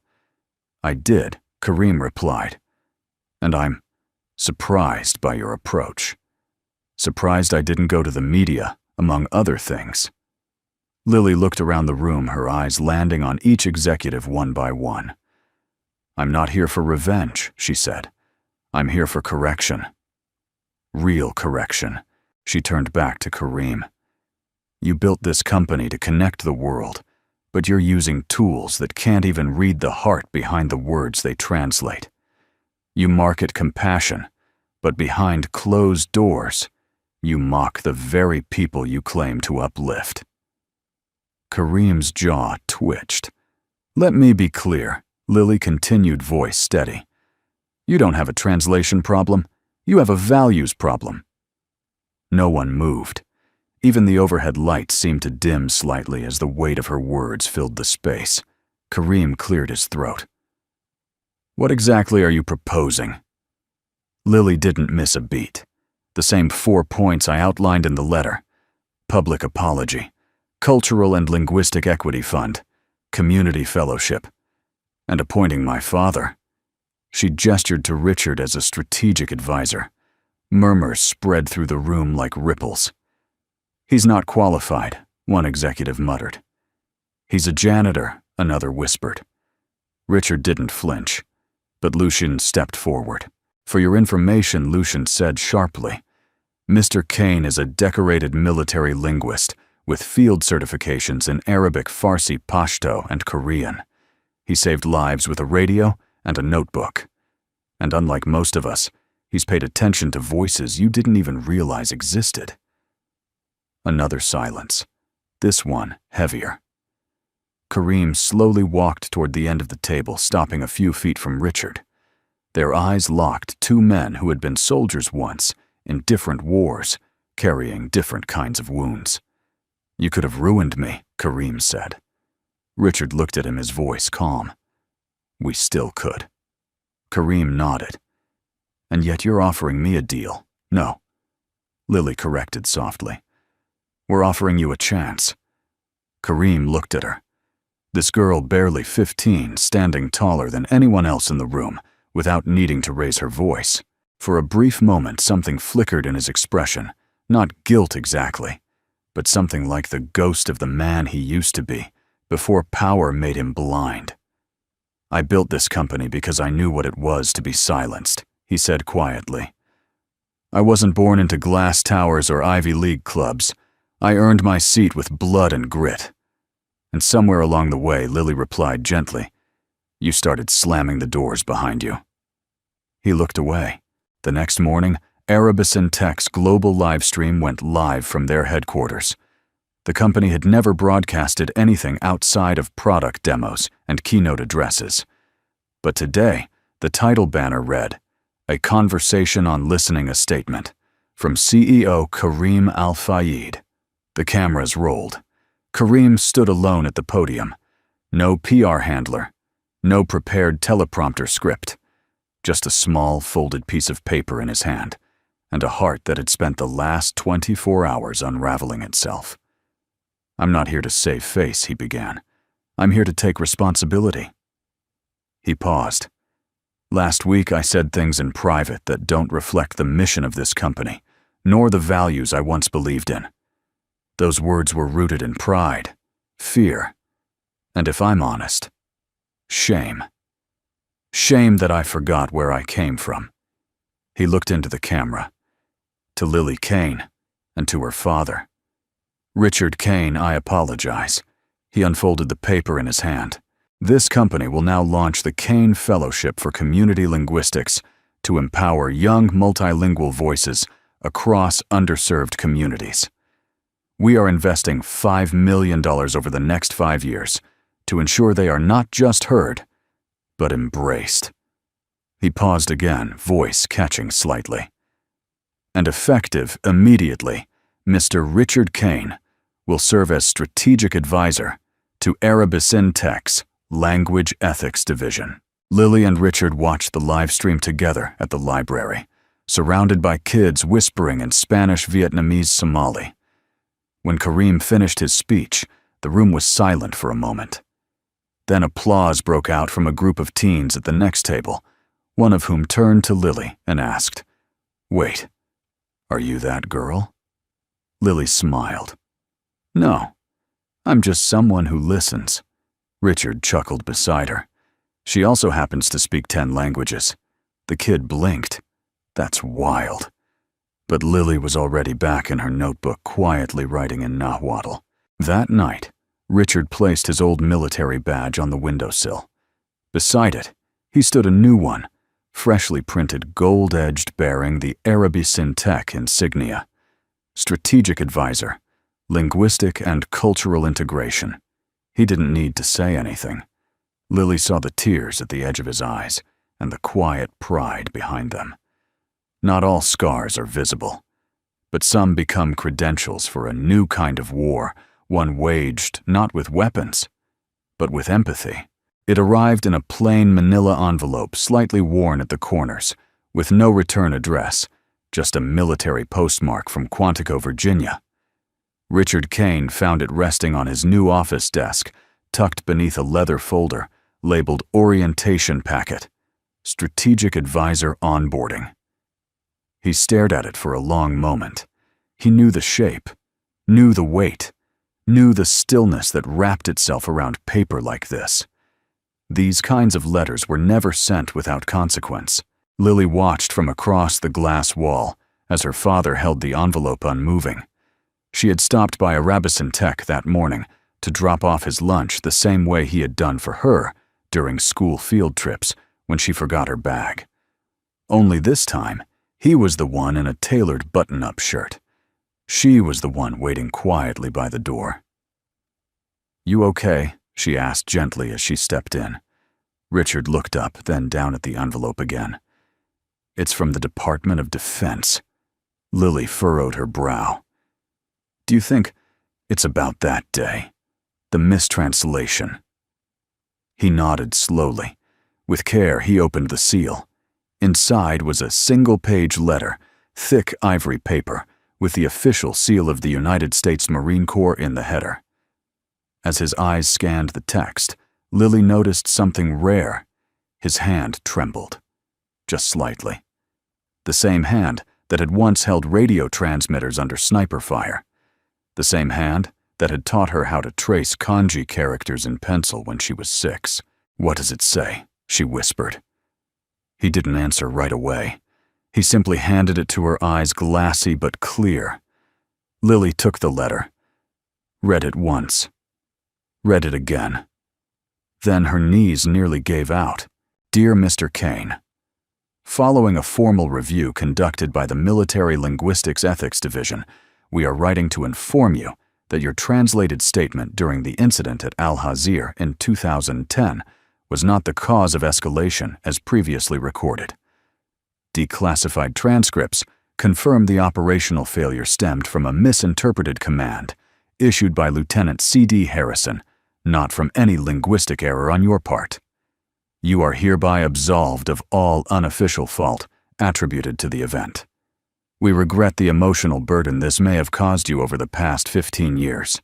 "I did," Kareem replied. "And I'm surprised by your approach. Surprised I didn't go to the media, among other things." Lily looked around the room, her eyes landing on each executive one by one. "I'm not here for revenge," she said. "I'm here for correction. Real correction." She turned back to Kareem. "You built this company to connect the world, but you're using tools that can't even read the heart behind the words they translate. You market compassion, but behind closed doors, you mock the very people you claim to uplift." Kareem's jaw twitched. "Let me be clear," Lily continued, voice steady. "You don't have a translation problem. You have a values problem." No one moved. Even the overhead lights seemed to dim slightly as the weight of her words filled the space. Kareem cleared his throat. "What exactly are you proposing?" Lily didn't miss a beat. The same 4 points I outlined in the letter: public apology, cultural and linguistic equity fund, community fellowship, and appointing my father. She gestured to Richard as a strategic advisor. Murmurs spread through the room like ripples. "He's not qualified," one executive muttered. "He's a janitor," another whispered. Richard didn't flinch, but Lucian stepped forward. "For your information," Lucian said sharply, "Mr. Kane is a decorated military linguist with field certifications in Arabic, Farsi, Pashto, and Korean. He saved lives with a radio and a notebook. And unlike most of us, he's paid attention to voices you didn't even realize existed." Another silence, this one heavier. Kareem slowly walked toward the end of the table, stopping a few feet from Richard. Their eyes locked, two men who had been soldiers once, in different wars, carrying different kinds of wounds. "You could have ruined me," Kareem said. Richard looked at him, his voice calm. "We still could." Kareem nodded. "And yet you're offering me a deal." "No," Lily corrected softly. "We're offering you a chance." Kareem looked at her. This girl, barely 15, standing taller than anyone else in the room, without needing to raise her voice. For a brief moment, something flickered in his expression, not guilt exactly, but something like the ghost of the man he used to be, before power made him blind. "I built this company because I knew what it was to be silenced," he said quietly. "I wasn't born into glass towers or Ivy League clubs. I earned my seat with blood and grit." And somewhere along the way, Lily replied gently, "You started slamming the doors behind you." He looked away. The next morning, Erebus in Tech's global live stream went live from their headquarters. The company had never broadcasted anything outside of product demos and keynote addresses. But today, the title banner read, "A Conversation on Listening, a Statement," from CEO Kareem Al-Fayed. The cameras rolled. Kareem stood alone at the podium. No PR handler, no prepared teleprompter script, just a small folded piece of paper in his hand, and a heart that had spent the last 24 hours unraveling itself. "I'm not here to save face," he began. "I'm here to take responsibility." He paused. "Last week I said things in private that don't reflect the mission of this company, nor the values I once believed in. Those words were rooted in pride, fear, and if I'm honest, shame. Shame that I forgot where I came from." He looked into the camera. "To Lily Kane, and to her father. Richard Kane, I apologize." He unfolded the paper in his hand. "This company will now launch the Kane Fellowship for Community Linguistics to empower young multilingual voices across underserved communities. We are investing $5 million over the next 5 years to ensure they are not just heard, but embraced." He paused again, voice catching slightly. "And effective immediately, Mr. Richard Kane will serve as strategic advisor to Erebus in Tech's Language Ethics Division." Lily and Richard watched the live stream together at the library, surrounded by kids whispering in Spanish, Vietnamese, Somali. When Kareem finished his speech, the room was silent for a moment. Then applause broke out from a group of teens at the next table, one of whom turned to Lily and asked, "Wait, are you that girl?" Lily smiled. "No, I'm just someone who listens." Richard chuckled beside her. "She also happens to speak 10 languages." The kid blinked. "That's wild." But Lily was already back in her notebook quietly writing in Nahuatl. That night, Richard placed his old military badge on the windowsill. Beside it, he stood a new one, freshly printed gold-edged bearing the Arabi Syntech insignia. Strategic Advisor, Linguistic and Cultural Integration. He didn't need to say anything. Lily saw the tears at the edge of his eyes and the quiet pride behind them. Not all scars are visible, but some become credentials for a new kind of war, one waged not with weapons, but with empathy. It arrived in a plain manila envelope slightly worn at the corners, with no return address, just a military postmark from Quantico, Virginia. Richard Kane found it resting on his new office desk, tucked beneath a leather folder labeled Orientation Packet, Strategic Advisor Onboarding. He stared at it for a long moment. He knew the shape, knew the weight, knew the stillness that wrapped itself around paper like this. These kinds of letters were never sent without consequence. Lily watched from across the glass wall as her father held the envelope unmoving. She had stopped by Arabison Tech that morning to drop off his lunch the same way he had done for her during school field trips when she forgot her bag. Only this time, he was the one in a tailored button-up shirt. She was the one waiting quietly by the door. "You okay?" she asked gently as she stepped in. Richard looked up, then down at the envelope again. "It's from the Department of Defense." Lily furrowed her brow. "Do you think it's about that day? The mistranslation?" He nodded slowly. With care, he opened the seal. Inside was a single-page letter, thick ivory paper, with the official seal of the United States Marine Corps in the header. As his eyes scanned the text, Lily noticed something rare. His hand trembled, just slightly. The same hand that had once held radio transmitters under sniper fire. The same hand that had taught her how to trace kanji characters in pencil when she was 6. "What does it say?" she whispered. He didn't answer right away. He simply handed it to her, eyes glassy but clear. Lily took the letter, read it once, read it again. Then her knees nearly gave out. "Dear Mr. Kane, following a formal review conducted by the Military Linguistics Ethics Division, we are writing to inform you that your translated statement during the incident at Al-Hazir in 2010 was not the cause of escalation as previously recorded. Declassified transcripts confirm the operational failure stemmed from a misinterpreted command issued by Lieutenant C.D. Harrison, not from any linguistic error on your part. You are hereby absolved of all unofficial fault attributed to the event. We regret the emotional burden this may have caused you over the past 15 years.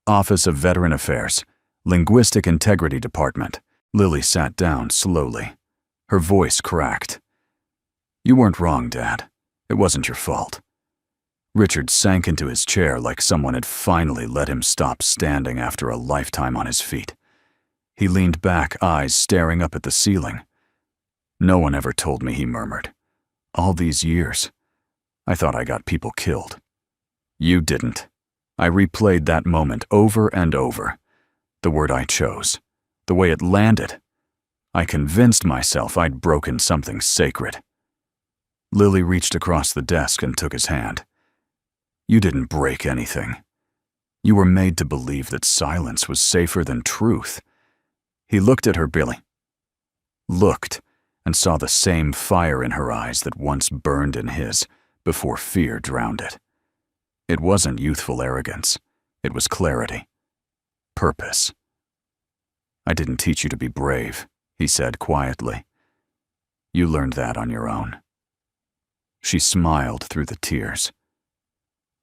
Office of Veteran Affairs, Linguistic Integrity Department." Lily sat down slowly. Her voice cracked. "You weren't wrong, Dad. It wasn't your fault." Richard sank into his chair like someone had finally let him stop standing after a lifetime on his feet. He leaned back, eyes staring up at the ceiling. "No one ever told me," he murmured. "All these years, I thought I got people killed." "You didn't." I replayed that moment over and over. The word I chose, the way it landed. I convinced myself I'd broken something sacred. Lily reached across the desk and took his hand. "You didn't break anything. You were made to believe that silence was safer than truth." He looked at her, looked, and saw the same fire in her eyes that once burned in his before fear drowned it. It wasn't youthful arrogance. It was clarity. Purpose. "I didn't teach you to be brave," he said quietly. You learned that on your own. She smiled through the tears.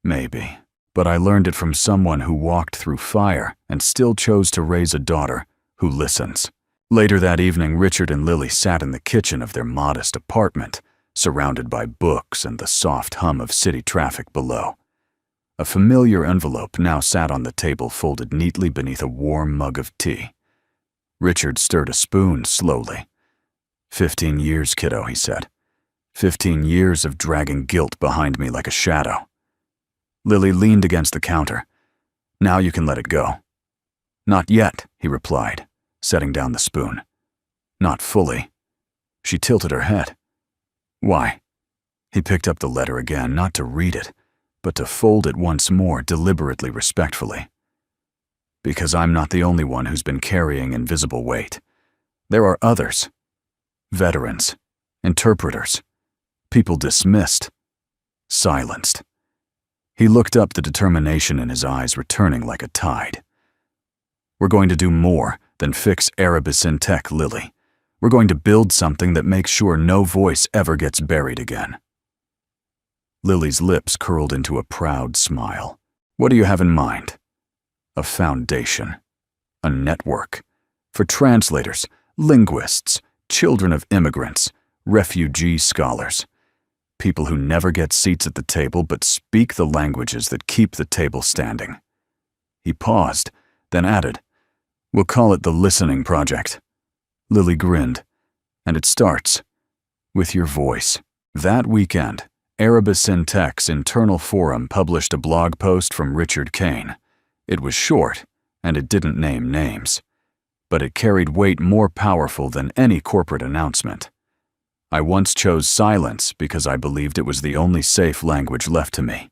Maybe, but I learned it from someone who walked through fire and still chose to raise a daughter who listens. Later that evening, Richard and Lily sat in the kitchen of their modest apartment, surrounded by books and the soft hum of city traffic below. A familiar envelope now sat on the table, folded neatly beneath a warm mug of tea. Richard stirred a spoon slowly. 15 years, kiddo, he said. 15 years of dragging guilt behind me like a shadow. Lily leaned against the counter. Now you can let it go. Not yet, he replied, setting down the spoon. Not fully. She tilted her head. Why? He picked up the letter again, not to read it, but to fold it once more, deliberately respectfully. Because I'm not the only one who's been carrying invisible weight. There are others. Veterans, interpreters, people dismissed, silenced. He looked up, the determination in his eyes returning like a tide. We're going to do more than fix Erebus in tech, Lily. We're going to build something that makes sure no voice ever gets buried again. Lily's lips curled into a proud smile. What do you have in mind? A foundation, a network, for translators, linguists, children of immigrants, refugee scholars, people who never get seats at the table but speak the languages that keep the table standing. He paused, then added, We'll call it the Listening Project. Lily grinned. And it starts with your voice. That weekend, Erebus in Tech's internal forum published a blog post from Richard Kane. It was short, and it didn't name names, but it carried weight more powerful than any corporate announcement. I once chose silence because I believed it was the only safe language left to me.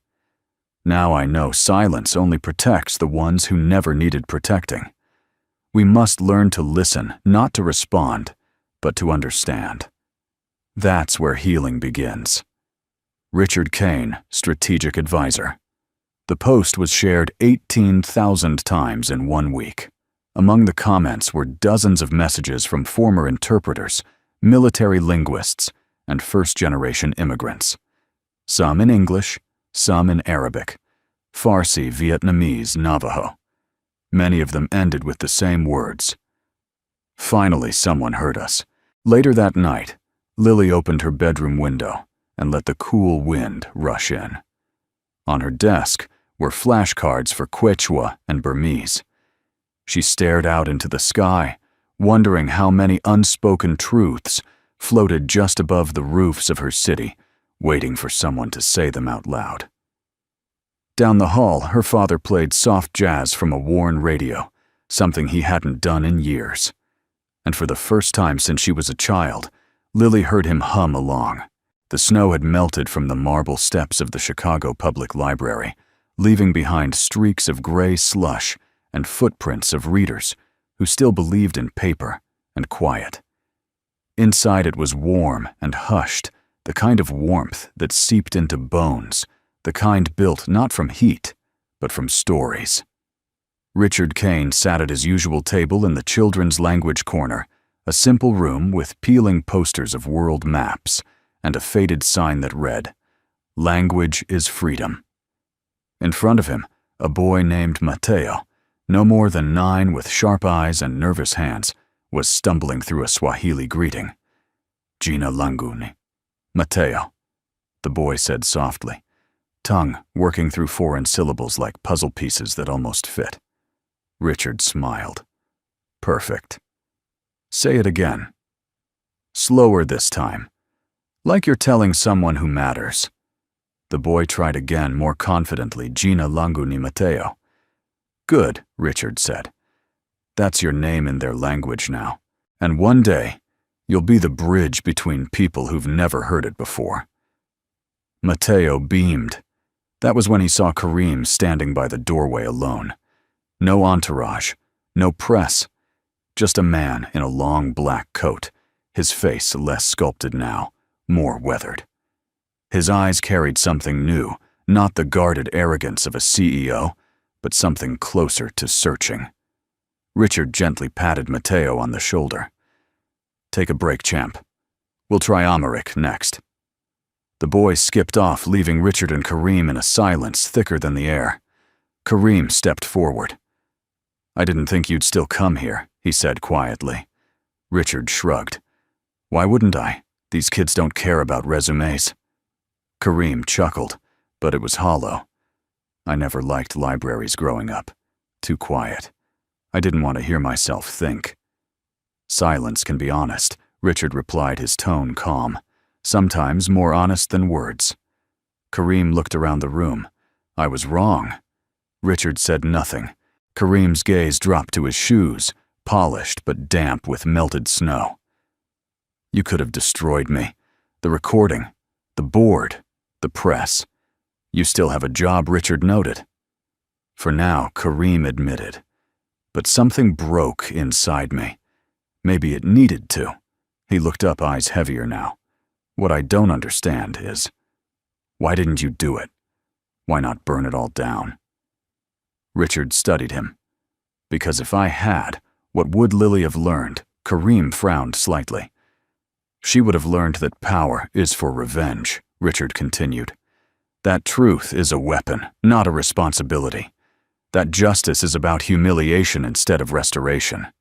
Now I know silence only protects the ones who never needed protecting. We must learn to listen, not to respond, but to understand. That's where healing begins. Richard Kane, Strategic Advisor. The post was shared 18,000 times in 1 week. Among the comments were dozens of messages from former interpreters, military linguists, and first-generation immigrants. Some in English, some in Arabic, Farsi, Vietnamese, Navajo. Many of them ended with the same words. Finally, someone heard us. Later that night, Lily opened her bedroom window and let the cool wind rush in. On her desk were flashcards for Quechua and Burmese. She stared out into the sky, wondering how many unspoken truths floated just above the roofs of her city, waiting for someone to say them out loud. Down the hall, her father played soft jazz from a worn radio, something he hadn't done in years. And for the first time since she was a child, Lily heard him hum along. The snow had melted from the marble steps of the Chicago Public Library, leaving behind streaks of gray slush and footprints of readers who still believed in paper and quiet. Inside it was warm and hushed, the kind of warmth that seeped into bones, the kind built not from heat, but from stories. Richard Kane sat at his usual table in the children's language corner, a simple room with peeling posters of world maps and a faded sign that read, "Language is freedom." In front of him, a boy named Mateo, no more than 9 with sharp eyes and nervous hands, was stumbling through a Swahili greeting. "Jina languni." "Mateo," the boy said softly, tongue working through foreign syllables like puzzle pieces that almost fit. Richard smiled. "Perfect." "Say it again." "Slower this time. Like you're telling someone who matters." The boy tried again, more confidently, "Jina languni Mateo." "Good," Richard said. "That's your name in their language now. And one day, you'll be the bridge between people who've never heard it before." Mateo beamed. That was when he saw Kareem standing by the doorway alone. No entourage, no press, just a man in a long black coat, his face less sculpted now, more weathered. His eyes carried something new, not the guarded arrogance of a CEO, but something closer to searching. Richard gently patted Mateo on the shoulder. Take a break, champ. We'll try Amharic next." The boys skipped off, leaving Richard and Kareem in a silence thicker than the air. Kareem stepped forward. "I didn't think you'd still come here," he said quietly. Richard shrugged. "Why wouldn't I? These kids don't care about resumes." Kareem chuckled, but it was hollow. "I never liked libraries growing up. Too quiet. I didn't want to hear myself think." "Silence can be honest," Richard replied, his tone calm. "Sometimes more honest than words." Kareem looked around the room. "I was wrong." Richard said nothing. Kareem's gaze dropped to his shoes, polished but damp with melted snow. "You could have destroyed me. The recording, the board, the press. You still have a job," Richard noted. "For now," Kareem admitted. "But something broke inside me. Maybe it needed to." He looked up, eyes heavier now. "What I don't understand is, why didn't you do it? Why not burn it all down?" Richard studied him. "Because if I had, what would Lily have learned?" Kareem frowned slightly. "She would have learned that power is for revenge," Richard continued. "That truth is a weapon, not a responsibility. That justice is about humiliation instead of restoration."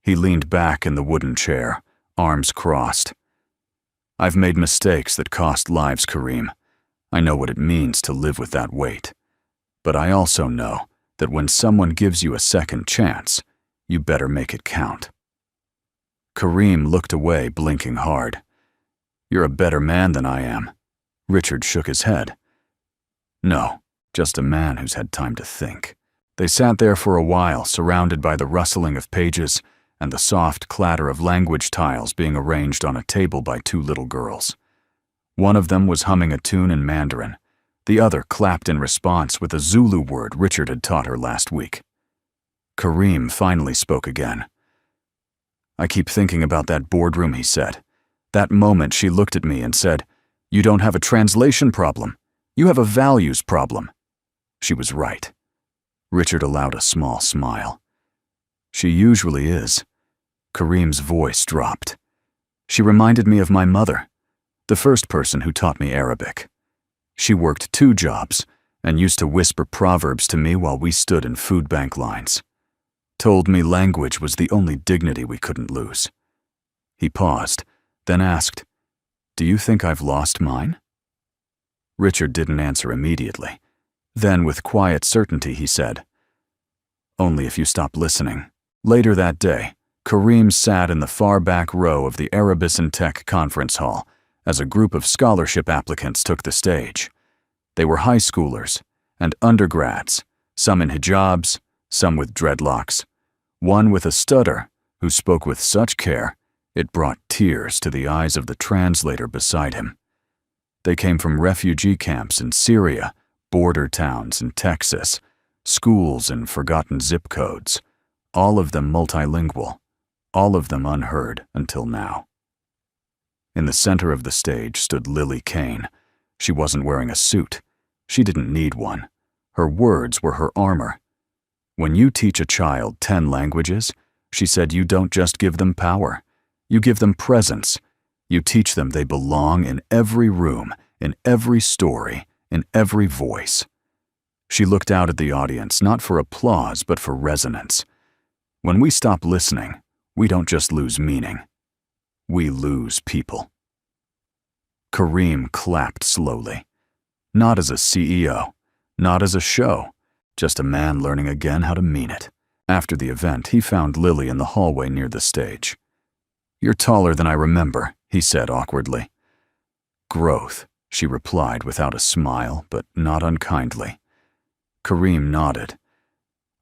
He leaned back in the wooden chair, arms crossed. "I've made mistakes that cost lives, Kareem. I know what it means to live with that weight. But I also know that when someone gives you a second chance, you better make it count." Kareem looked away, blinking hard. "You're a better man than I am." Richard shook his head. "No, just a man who's had time to think." They sat there for a while, surrounded by the rustling of pages and the soft clatter of language tiles being arranged on a table by two little girls. One of them was humming a tune in Mandarin. The other clapped in response with a Zulu word Richard had taught her last week. Kareem finally spoke again. "I keep thinking about that boardroom," he said. "That moment she looked at me and said, 'You don't have a translation problem. You have a values problem.' She was right." Richard allowed a small smile. "She usually is." Kareem's voice dropped. "She reminded me of my mother, the first person who taught me Arabic. She worked 2 jobs and used to whisper proverbs to me while we stood in food bank lines. Told me language was the only dignity we couldn't lose." He paused, then asked, "Do you think I've lost mine?" Richard didn't answer immediately. Then, with quiet certainty, he said, "Only if you stop listening." Later that day, Kareem sat in the far back row of the Arabistan Tech conference hall as a group of scholarship applicants took the stage. They were high schoolers and undergrads, some in hijabs, some with dreadlocks, one with a stutter who spoke with such care it brought tears to the eyes of the translator beside him. They came from refugee camps in Syria, border towns in Texas, schools in forgotten zip codes, all of them multilingual, all of them unheard until now. In the center of the stage stood Lily Kane. She wasn't wearing a suit. She didn't need one. Her words were her armor. "When you teach a child 10 languages," she said, "you don't just give them power. You give them presence. You teach them they belong in every room, in every story, in every voice." She looked out at the audience, not for applause, but for resonance. When we stop listening, we don't just lose meaning. We lose people. Kareem clapped slowly. Not as a CEO, not as a show, just a man learning again how to mean it. After the event, he found Lily in the hallway near the stage. "You're taller than I remember," he said awkwardly. "Growth," she replied without a smile, but not unkindly. Kareem nodded.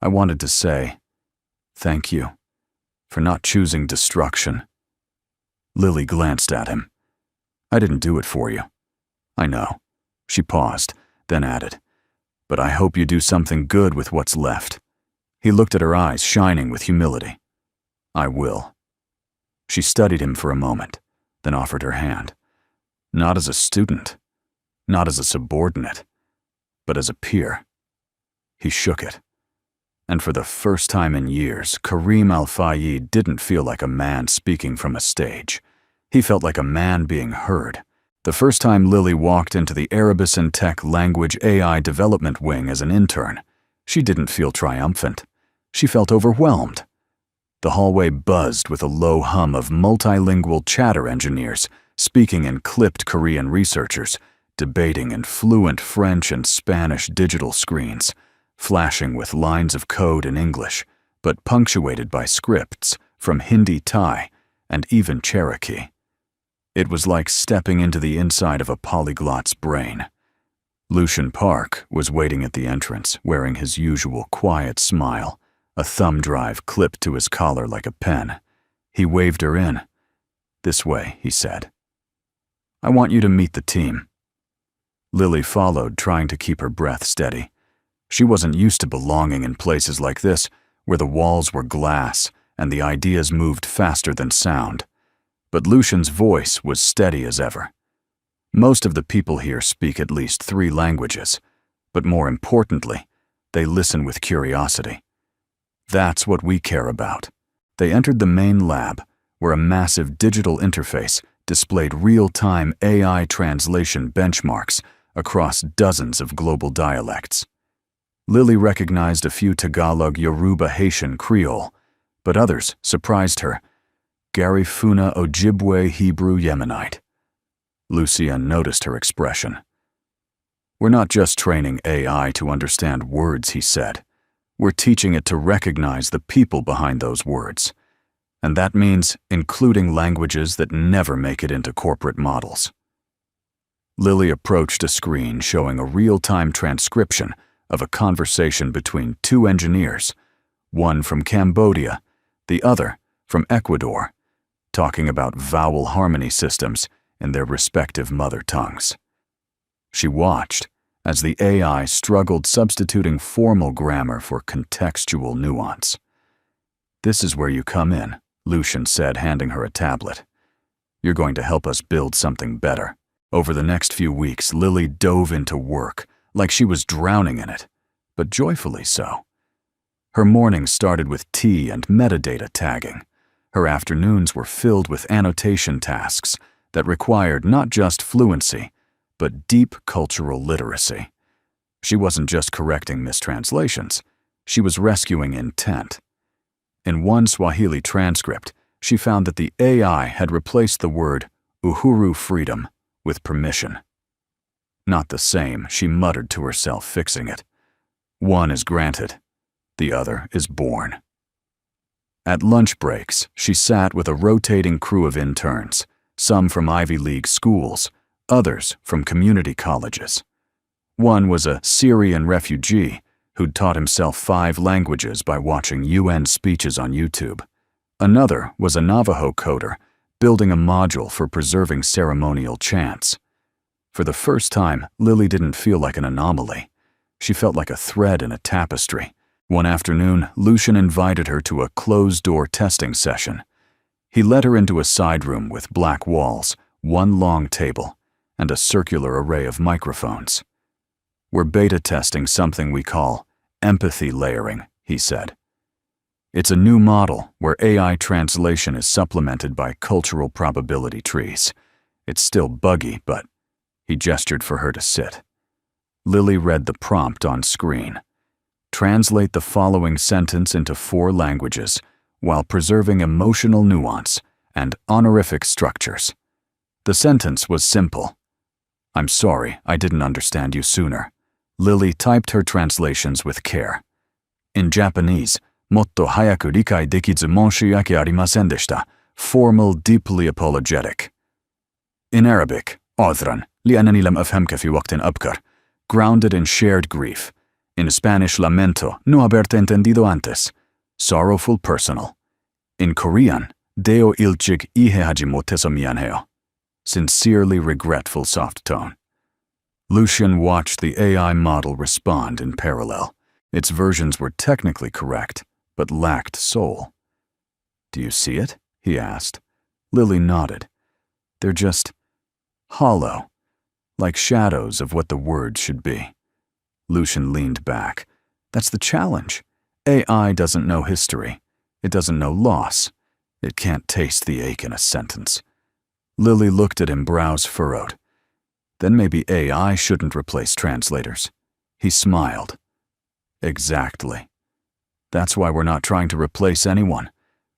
"I wanted to say, thank you for not choosing destruction." Lily glanced at him. "I didn't do it for you." "I know." She paused, then added, "But I hope you do something good with what's left." He looked at her eyes, shining with humility. "I will." She studied him for a moment, then offered her hand. Not as a student, not as a subordinate, but as a peer. He shook it. And for the first time in years, Kareem Al-Fayyid didn't feel like a man speaking from a stage. He felt like a man being heard. The first time Lily walked into the Erebus and Tech Language AI Development Wing as an intern, she didn't feel triumphant. She felt overwhelmed. The hallway buzzed with a low hum of multilingual chatter engineers speaking in clipped Korean researchers, debating in fluent French and Spanish digital screens, flashing with lines of code in English, but punctuated by scripts from Hindi Thai and even Cherokee. It was like stepping into the inside of a polyglot's brain. Lucian Park was waiting at the entrance, wearing his usual quiet smile, a thumb drive clipped to his collar like a pen. He waved her in. "This way," he said. "I want you to meet the team." Lily followed, trying to keep her breath steady. She wasn't used to belonging in places like this, where the walls were glass and the ideas moved faster than sound. But Lucian's voice was steady as ever. Most of the people here speak at least 3 languages, but more importantly, they listen with curiosity. That's what we care about. They entered the main lab, where a massive digital interface displayed real-time AI translation benchmarks across dozens of global dialects. Lily recognized a few Tagalog, Yoruba, Haitian, Creole, but others surprised her. Garifuna, Ojibwe, Hebrew, Yemenite. Lucia noticed her expression. "We're not just training AI to understand words," he said. "We're teaching it to recognize the people behind those words. And that means including languages that never make it into corporate models." Lily approached a screen showing a real-time transcription of a conversation between 2 engineers, one from Cambodia, the other from Ecuador, talking about vowel harmony systems in their respective mother tongues. She watched as the AI struggled substituting formal grammar for contextual nuance. "This is where you come in," Lucian said, handing her a tablet. "You're going to help us build something better." Over the next few weeks, Lily dove into work like she was drowning in it, but joyfully so. Her mornings started with tea and metadata tagging. Her afternoons were filled with annotation tasks that required not just fluency, but deep cultural literacy. She wasn't just correcting mistranslations, she was rescuing intent. In one Swahili transcript, she found that the AI had replaced the word uhuru, freedom, with permission. "Not the same," she muttered to herself, fixing it. "One is granted, the other is born." At lunch breaks, she sat with a rotating crew of interns, some from Ivy League schools, others from community colleges. One was a Syrian refugee who'd taught himself 5 languages by watching UN speeches on YouTube. Another was a Navajo coder building a module for preserving ceremonial chants. For the first time, Lily didn't feel like an anomaly. She felt like a thread in a tapestry. One afternoon, Lucian invited her to a closed-door testing session. He led her into a side room with black walls, one long table, and a circular array of microphones. "We're beta testing something we call empathy layering," he said. "It's a new model where AI translation is supplemented by cultural probability trees. It's still buggy, but..." He gestured for her to sit. Lily read the prompt on screen. "Translate the following sentence into 4 languages while preserving emotional nuance and honorific structures." The sentence was simple. "I'm sorry, I didn't understand you sooner." Lily typed her translations with care. In Japanese, "Motto hayaku rikai dekizu monshiake arimasen deshita," formal, deeply apologetic. In Arabic, "Udhran, li'annani lam afhamka fi waqtin abkar," grounded in shared grief. In Spanish, "Lamento, no haberte entendido antes," sorrowful, personal. In Korean, "Deo ilchik ihe hajimote so mianheo," sincerely regretful, soft tone. Lucian watched the AI model respond in parallel. Its versions were technically correct, but lacked soul. "Do you see it?" he asked. Lily nodded. "They're just hollow, like shadows of what the words should be." Lucian leaned back. "That's the challenge. AI doesn't know history. It doesn't know loss. It can't taste the ache in a sentence. Lily looked at him, brows furrowed. Then maybe AI shouldn't replace translators. He smiled. Exactly. That's why we're not trying to replace anyone.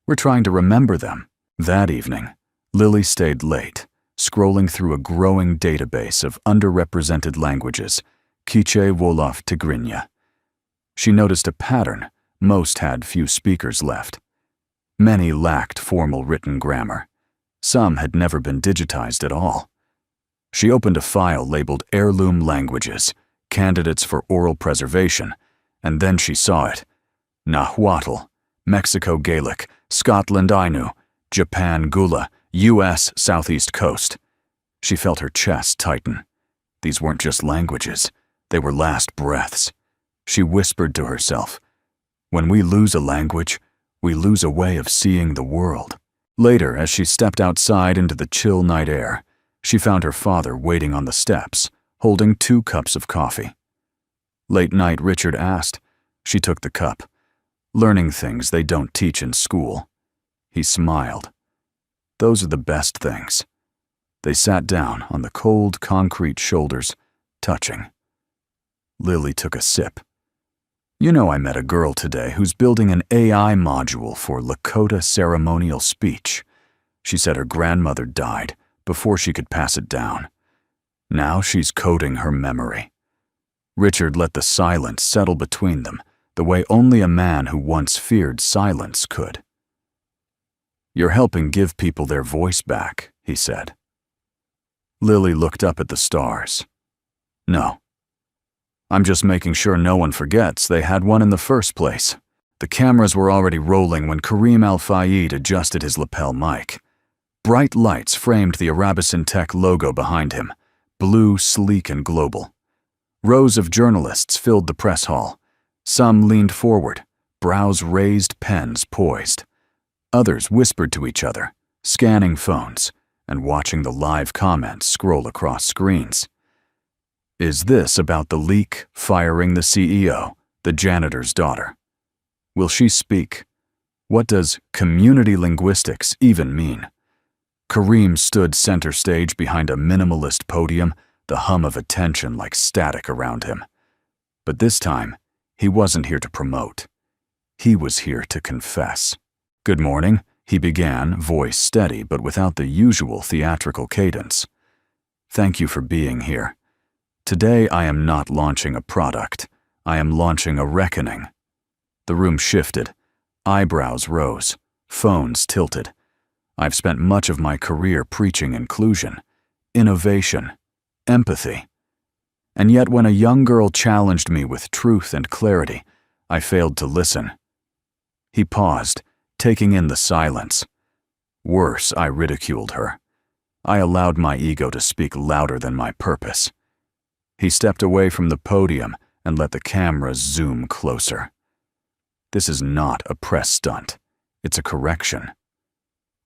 We're trying to remember them. That evening, Lily stayed late, scrolling through a growing database of underrepresented languages, Quiche, Wolof, Tigrinya. She noticed a pattern. Most had few speakers left. Many lacked formal written grammar. Some had never been digitized at all. She opened a file labeled Heirloom Languages, Candidates for Oral Preservation, and then she saw it. Nahuatl, Mexico Gaelic, Scotland Ainu, Japan Gula, U.S. Southeast Coast. She felt her chest tighten. These weren't just languages. They were last breaths. She whispered to herself, "When we lose a language, we lose a way of seeing the world." Later, as she stepped outside into the chill night air, she found her father waiting on the steps, holding 2 cups of coffee. Late night, Richard asked. She took the cup. Learning things they don't teach in school. He smiled. Those are the best things. They sat down on the cold concrete shoulders, touching. Lily took a sip. "You know, I met a girl today who's building an AI module for Lakota ceremonial speech. She said her grandmother died before she could pass it down. Now she's coding her memory." Richard let the silence settle between them, the way only a man who once feared silence could. "You're helping give people their voice back," he said. Lily looked up at the stars. "No. I'm just making sure no one forgets they had one in the first place." The cameras were already rolling when Kareem Al-Fayed adjusted his lapel mic. Bright lights framed the Arabisan Tech logo behind him, blue, sleek, and global. Rows of journalists filled the press hall. Some leaned forward, brows raised, pens poised. Others whispered to each other, scanning phones and watching the live comments scroll across screens. Is this about the leak firing the CEO, the janitor's daughter? Will she speak? What does community linguistics even mean? Kareem stood center stage behind a minimalist podium, the hum of attention like static around him. But this time, he wasn't here to promote. He was here to confess. "Good morning," he began, voice steady but without the usual theatrical cadence. "Thank you for being here. Today I am not launching a product. I am launching a reckoning." The room shifted. Eyebrows rose. Phones tilted. I've spent much of my career preaching inclusion, innovation, empathy. And yet when a young girl challenged me with truth and clarity, I failed to listen. He paused, taking in the silence. Worse, I ridiculed her. I allowed my ego to speak louder than my purpose. He stepped away from the podium and let the cameras zoom closer. This is not a press stunt. It's a correction.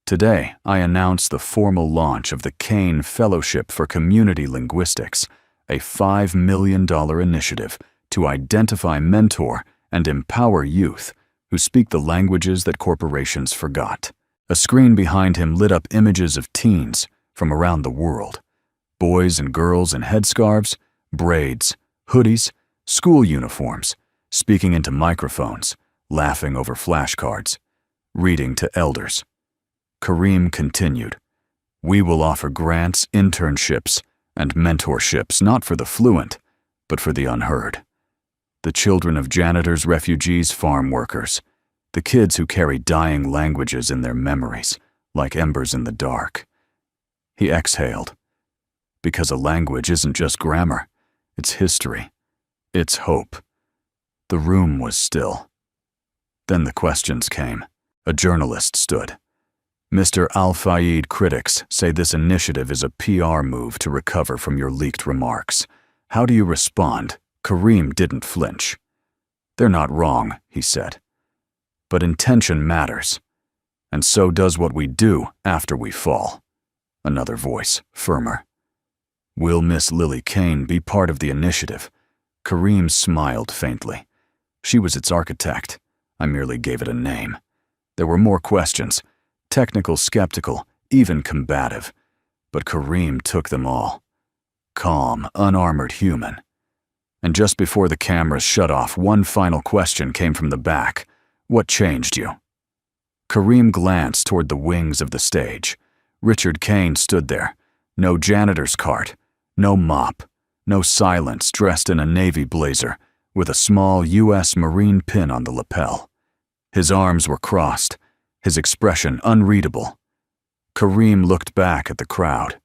Today, I announce the formal launch of the Kane Fellowship for Community Linguistics, a $5 million initiative to identify, mentor, and empower youth who speak the languages that corporations forgot. A screen behind him lit up images of teens from around the world. Boys and girls in headscarves, braids, hoodies, school uniforms, speaking into microphones, laughing over flashcards, reading to elders. Kareem continued, "We will offer grants, internships, and mentorships not for the fluent, but for the unheard. The children of janitors, refugees, farm workers, the kids who carry dying languages in their memories, like embers in the dark." He exhaled. Because a language isn't just grammar, it's history, it's hope. The room was still. Then the questions came. A journalist stood. "Mr. Al-Fayed, critics say this initiative is a PR move to recover from your leaked remarks. How do you respond?" Kareem didn't flinch. "They're not wrong," he said. "But intention matters. And so does what we do after we fall." Another voice, firmer. "Will Miss Lily Kane be part of the initiative?" Kareem smiled faintly. She was its architect, I merely gave it a name. There were more questions, technical, skeptical, even combative. But Kareem took them all. Calm, unarmored human. And just before the cameras shut off, one final question came from the back. What changed you? Kareem glanced toward the wings of the stage. Richard Kane stood there. No janitor's cart, no mop, no silence, dressed in a navy blazer with a small U.S. Marine pin on the lapel. His arms were crossed, his expression unreadable. Kareem looked back at the crowd.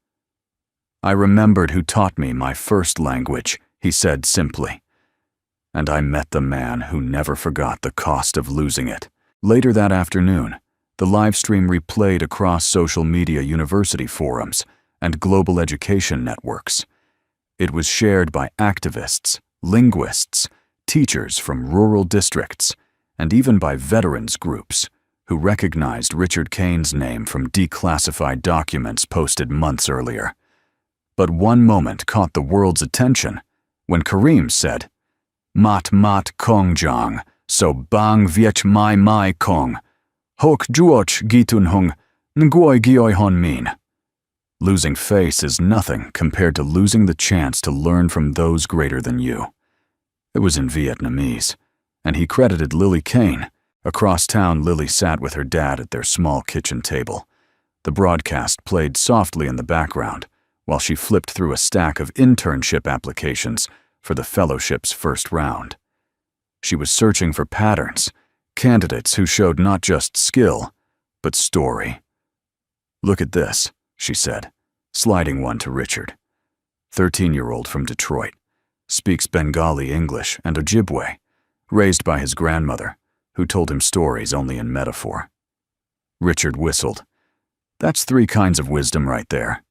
I remembered who taught me my first language, he said simply. And I met the man who never forgot the cost of losing it. Later that afternoon, the live stream replayed across social media university forums and global education networks. It was shared by activists, linguists, teachers from rural districts, and even by veterans groups who recognized Richard Kane's name from declassified documents posted months earlier. But one moment caught the world's attention when Kareem said, "Mat mat kong jang, so bang viech mai kong, hok juoch gitun hung, nguoi gioi hon min." Losing face is nothing compared to losing the chance to learn from those greater than you. It was in Vietnamese, and he credited Lily Kane. Across town, Lily sat with her dad at their small kitchen table. The broadcast played softly in the background while she flipped through a stack of internship applications for the fellowship's first round. She was searching for patterns, candidates who showed not just skill, but story. "Look at this," she said, sliding one to Richard. 13-year-old from Detroit, speaks Bengali English and Ojibwe, raised by his grandmother, who told him stories only in metaphor. Richard whistled. "That's 3 kinds of wisdom right there."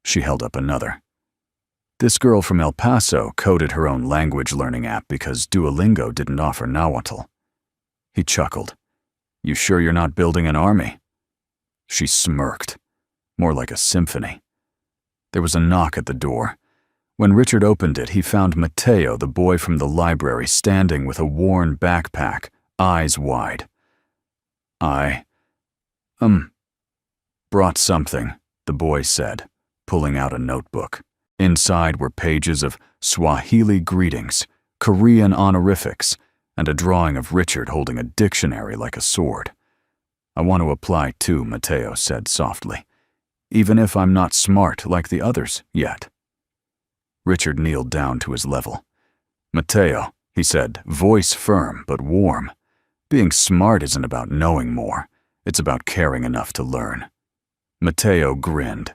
She held up another. This girl from El Paso coded her own language learning app because Duolingo didn't offer Nahuatl. He chuckled. "You sure you're not building an army?" She smirked, more like a symphony. There was a knock at the door. When Richard opened it, he found Mateo, the boy from the library, standing with a worn backpack, eyes wide. "I, brought something," the boy said, pulling out a notebook. Inside were pages of Swahili greetings, Korean honorifics, and a drawing of Richard holding a dictionary like a sword. "I want to apply too," Mateo said softly, "even if I'm not smart like the others yet." Richard kneeled down to his level. "Mateo," he said, voice firm but warm, "being smart isn't about knowing more. It's about caring enough to learn." Mateo grinned.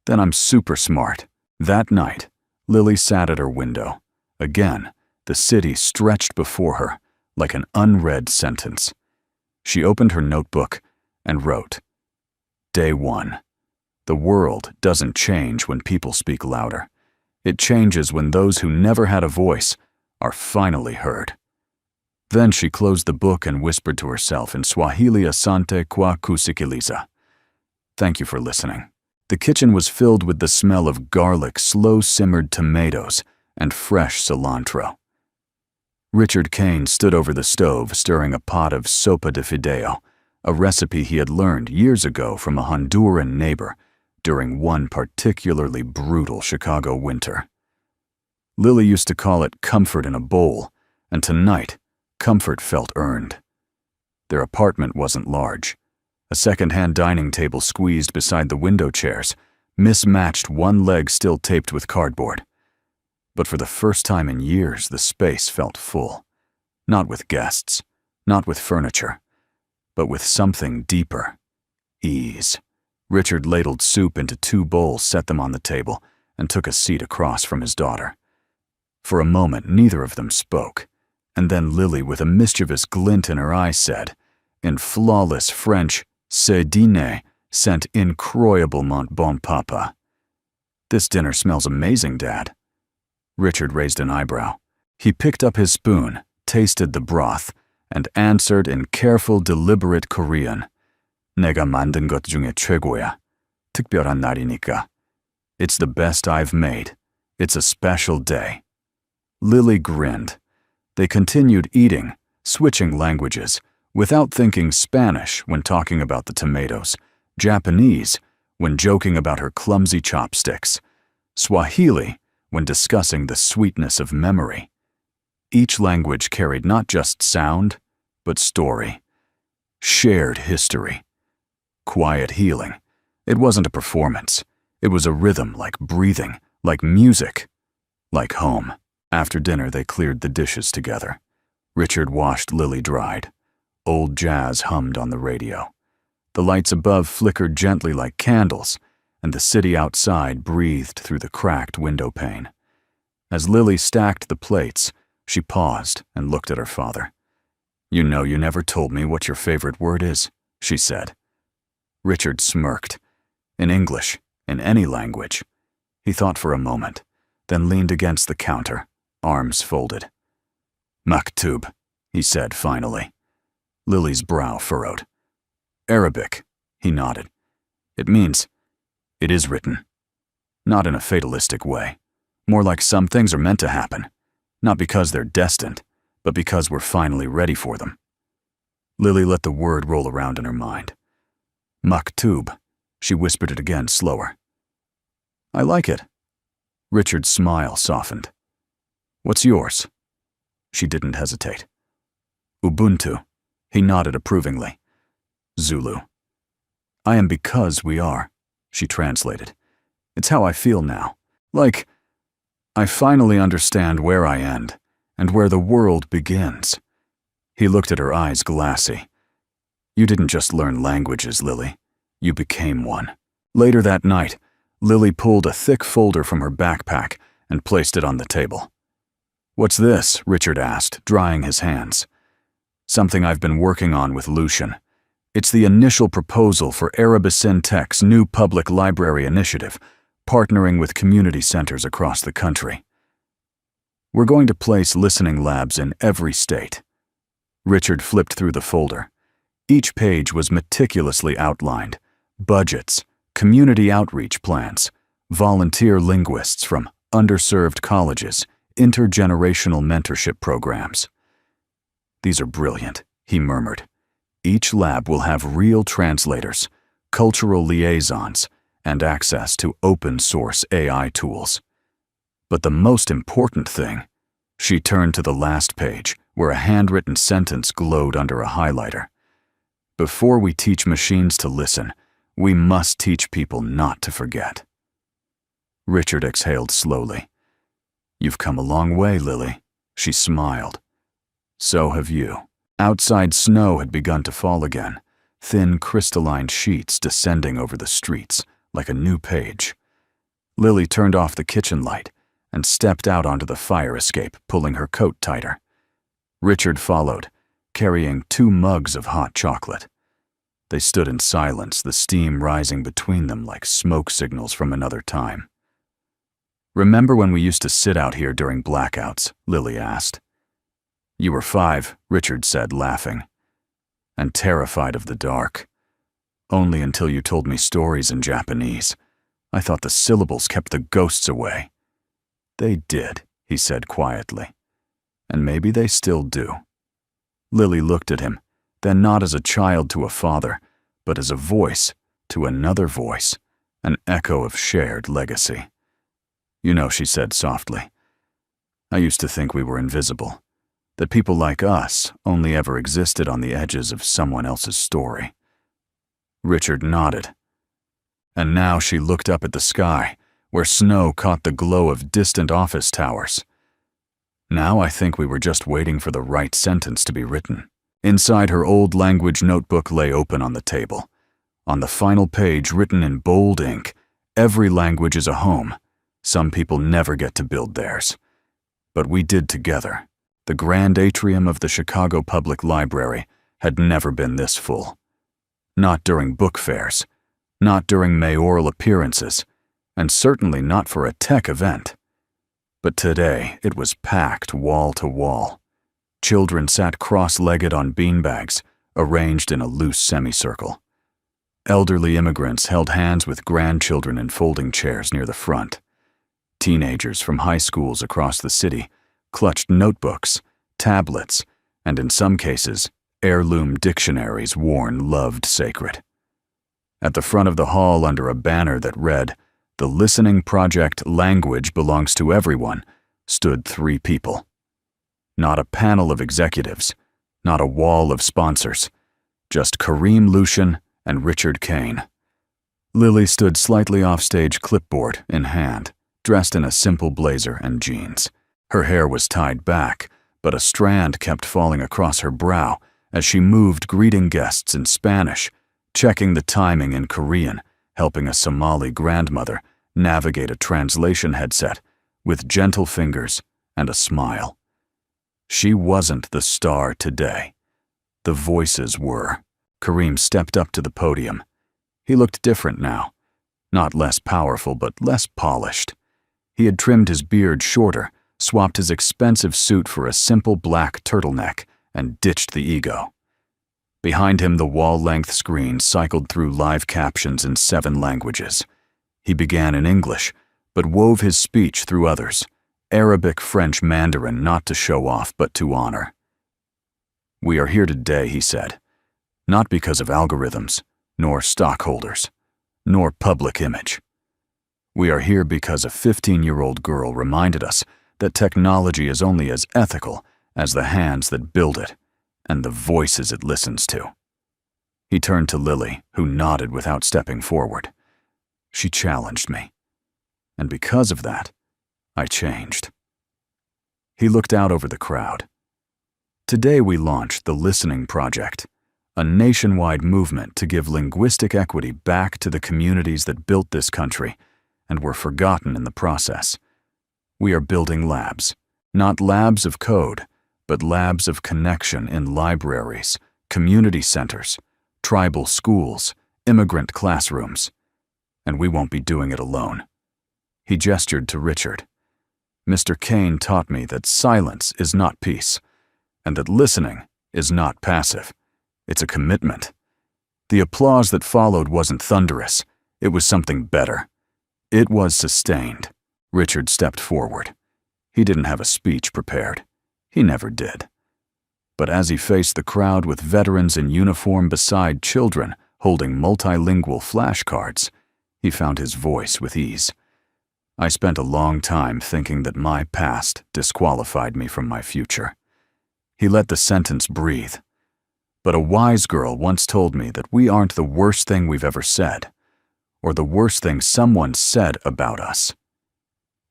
"Then I'm super smart." That night, Lily sat at her window. Again, the city stretched before her like an unread sentence. She opened her notebook and wrote, "Day 1. The world doesn't change when people speak louder. It changes when those who never had a voice are finally heard." Then she closed the book and whispered to herself in Swahili, "Asante kwa kusikiliza." Thank you for listening. The kitchen was filled with the smell of garlic, slow-simmered tomatoes, and fresh cilantro. Richard Kane stood over the stove stirring a pot of sopa de fideo, a recipe he had learned years ago from a Honduran neighbor during one particularly brutal Chicago winter. Lily used to call it comfort in a bowl, and tonight, comfort felt earned. Their apartment wasn't large. A second-hand dining table squeezed beside the window chairs, mismatched, one leg still taped with cardboard. But for the first time in years, the space felt full. Not with guests, not with furniture, but with something deeper. Ease. Richard ladled soup into 2 bowls, set them on the table, and took a seat across from his daughter. For a moment, neither of them spoke, and then Lily, with a mischievous glint in her eye, said, in flawless French, "Ce dîner sent incroyablement bon papa." "This dinner smells amazing, Dad." Richard raised an eyebrow. He picked up his spoon, tasted the broth, and answered in careful, deliberate Korean, "내가 만든 것 중에 최고야. 특별한 날이니까. It's the best I've made. It's a special day." Lily grinned. They continued eating, switching languages, without thinking Spanish when talking about the tomatoes, Japanese when joking about her clumsy chopsticks, Swahili when discussing the sweetness of memory. Each language carried not just sound, but story. Shared history. Quiet healing. It wasn't a performance. It was a rhythm like breathing, like music, like home. After dinner, they cleared the dishes together. Richard washed Lily dried. Old jazz hummed on the radio. The lights above flickered gently like candles, and the city outside breathed through the cracked window pane. As Lily stacked the plates, she paused and looked at her father. "You know you never told me what your favorite word is," she said. Richard smirked. In English, in any language. He thought for a moment, then leaned against the counter, arms folded. "Maktub," he said finally. Lily's brow furrowed. "Arabic," he nodded. "It means, it is written. Not in a fatalistic way. More like some things are meant to happen. Not because they're destined, but because we're finally ready for them." Lily let the word roll around in her mind. "Maktub," she whispered it again slower. "I like it." Richard's smile softened. "What's yours?" She didn't hesitate. "Ubuntu," he nodded approvingly. "Zulu." "I am because we are," she translated. "It's how I feel now. Like, I finally understand where I end and where the world begins." He looked at her eyes glassy. "You didn't just learn languages, Lily. You became one." Later that night, Lily pulled a thick folder from her backpack and placed it on the table. "What's this?" Richard asked, drying his hands. "Something I've been working on with Lucian. It's the initial proposal for Arabicin Tech's new public library initiative, partnering with community centers across the country. We're going to place listening labs in every state." Richard flipped through the folder. Each page was meticulously outlined. Budgets, community outreach plans, volunteer linguists from underserved colleges, intergenerational mentorship programs. "These are brilliant," he murmured. "Each lab will have real translators, cultural liaisons, and access to open-source AI tools. But the most important thing," she turned to the last page, where a handwritten sentence glowed under a highlighter. "Before we teach machines to listen, we must teach people not to forget." Richard exhaled slowly. "You've come a long way, Lily," she smiled. "So have you." Outside, snow had begun to fall again, thin crystalline sheets descending over the streets like a new page. Lily turned off the kitchen light and stepped out onto the fire escape, pulling her coat tighter. Richard followed, carrying 2 mugs of hot chocolate. They stood in silence, the steam rising between them like smoke signals from another time. "Remember when we used to sit out here during blackouts?" Lily asked. "You were 5, Richard said, laughing. "And terrified of the dark. Only until you told me stories in Japanese. I thought the syllables kept the ghosts away." "They did," he said quietly. "And maybe they still do." Lily looked at him, then not as a child to a father, but as a voice to another voice, an echo of shared legacy. "You know," she said softly, "I used to think we were invisible, that people like us only ever existed on the edges of someone else's story." Richard nodded. And now she looked up at the sky, where snow caught the glow of distant office towers. "Now I think we were just waiting for the right sentence to be written." Inside, her old language notebook lay open on the table. On the final page, written in bold ink, "Every language is a home. Some people never get to build theirs. But we did together." The grand atrium of the Chicago Public Library had never been this full. Not during book fairs, not during mayoral appearances, and certainly not for a tech event. But today it was packed wall to wall. Children sat cross-legged on beanbags, arranged in a loose semicircle. Elderly immigrants held hands with grandchildren in folding chairs near the front. Teenagers from high schools across the city clutched notebooks, tablets, and in some cases, heirloom dictionaries worn loved sacred. At the front of the hall, under a banner that read, "The Listening Project Language Belongs to Everyone," stood 3 people. Not a panel of executives, not a wall of sponsors, just Kareem Lucian and Richard Kane. Lily stood slightly offstage, clipboard in hand, dressed in a simple blazer and jeans. Her hair was tied back, but a strand kept falling across her brow as she moved, greeting guests in Spanish, checking the timing in Korean, helping a Somali grandmother navigate a translation headset with gentle fingers and a smile. She wasn't the star today. The voices were. Kareem stepped up to the podium. He looked different now. Not less powerful, but less polished. He had trimmed his beard shorter, swapped his expensive suit for a simple black turtleneck, and ditched the ego. Behind him, the wall-length screen cycled through live captions in 7 languages. He began in English, but wove his speech through others. Arabic, French, Mandarin, not to show off, but to honor. "We are here today," he said, "not because of algorithms, nor stockholders, nor public image. We are here because a 15-year-old girl reminded us that technology is only as ethical as the hands that build it and the voices it listens to." He turned to Lily, who nodded without stepping forward. She challenged me. And because of that, I changed. He looked out over the crowd. Today we launched the Listening Project, a nationwide movement to give linguistic equity back to the communities that built this country and were forgotten in the process. We are building labs, not labs of code, but labs of connection in libraries, community centers, tribal schools, immigrant classrooms. And we won't be doing it alone. He gestured to Richard. "Mr. Kane taught me that silence is not peace, and that listening is not passive. It's a commitment." The applause that followed wasn't thunderous. It was something better. It was sustained. Richard stepped forward. He didn't have a speech prepared. He never did. But as he faced the crowd with veterans in uniform beside children holding multilingual flashcards, he found his voice with ease. "I spent a long time thinking that my past disqualified me from my future." He let the sentence breathe. "But a wise girl once told me that we aren't the worst thing we've ever said, or the worst thing someone said about us."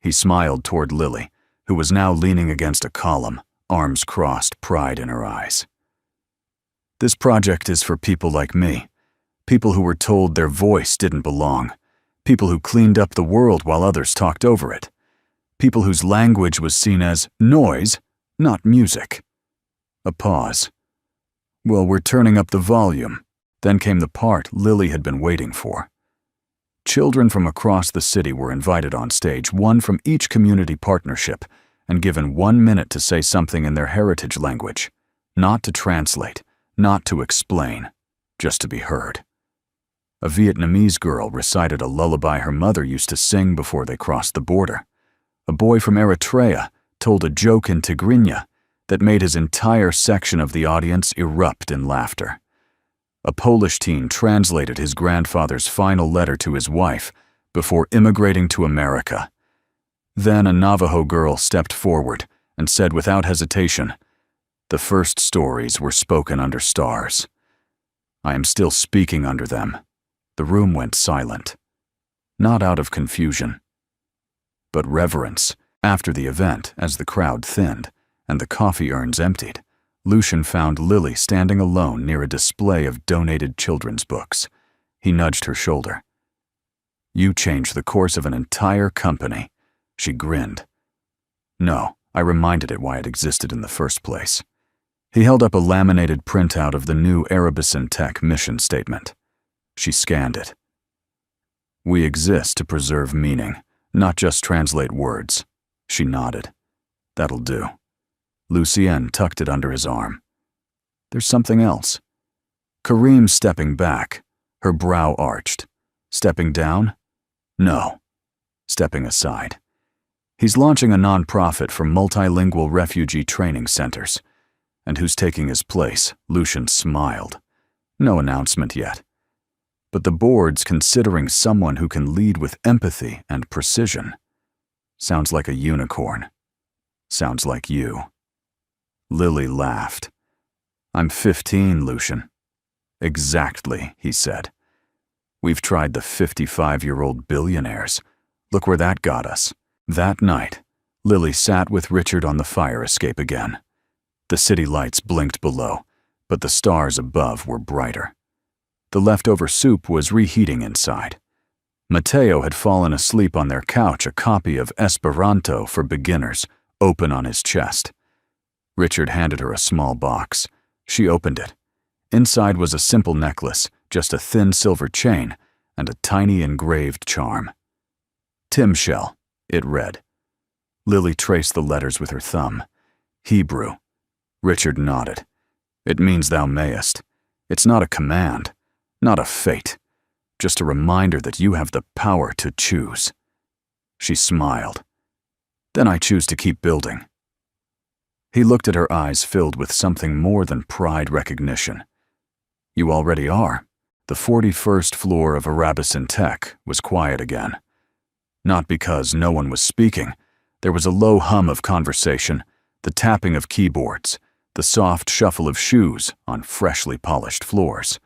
He smiled toward Lily, who was now leaning against a column, arms crossed, pride in her eyes. "This project is for people like me, people who were told their voice didn't belong, people who cleaned up the world while others talked over it, people whose language was seen as noise, not music." A pause. "Well, we're turning up the volume." Then came the part Lily had been waiting for. Children from across the city were invited on stage, one from each community partnership, and given 1 minute to say something in their heritage language, not to translate, not to explain, just to be heard. A Vietnamese girl recited a lullaby her mother used to sing before they crossed the border. A boy from Eritrea told a joke in Tigrinya that made his entire section of the audience erupt in laughter. A Polish teen translated his grandfather's final letter to his wife before immigrating to America. Then a Navajo girl stepped forward and said without hesitation, "The first stories were spoken under stars. I am still speaking under them." The room went silent, not out of confusion, but reverence. After the event, as the crowd thinned and the coffee urns emptied, Lucian found Lily standing alone near a display of donated children's books. He nudged her shoulder. "You changed the course of an entire company." She grinned. "No, I reminded it why it existed in the first place." He held up a laminated printout of the new Arabison Tech mission statement. She scanned it. "We exist to preserve meaning, not just translate words." She nodded. "That'll do." Lucien tucked it under his arm. "There's something else." Kareem stepping back, her brow arched. Stepping down? No. Stepping aside. He's launching a nonprofit for multilingual refugee training centers. And who's taking his place? Lucian smiled. No announcement yet. But the board's considering someone who can lead with empathy and precision. Sounds like a unicorn. Sounds like you. Lily laughed. I'm 15, Lucian. Exactly, he said. We've tried the 55-year-old billionaires. Look where that got us. That night, Lily sat with Richard on the fire escape again. The city lights blinked below, but the stars above were brighter. The leftover soup was reheating inside. Mateo had fallen asleep on their couch, a copy of Esperanto for Beginners open on his chest. Richard handed her a small box. She opened it. Inside was a simple necklace, just a thin silver chain, and a tiny engraved charm. Timshel, it read. Lily traced the letters with her thumb. Hebrew. Richard nodded. It means thou mayest. It's not a command, not a fate, just a reminder that you have the power to choose. She smiled. Then I choose to keep building. He looked at her eyes filled with something more than pride recognition. You already are. The 41st floor of Arabisan Tech was quiet again. Not because no one was speaking. There was a low hum of conversation, the tapping of keyboards, the soft shuffle of shoes on freshly polished floors.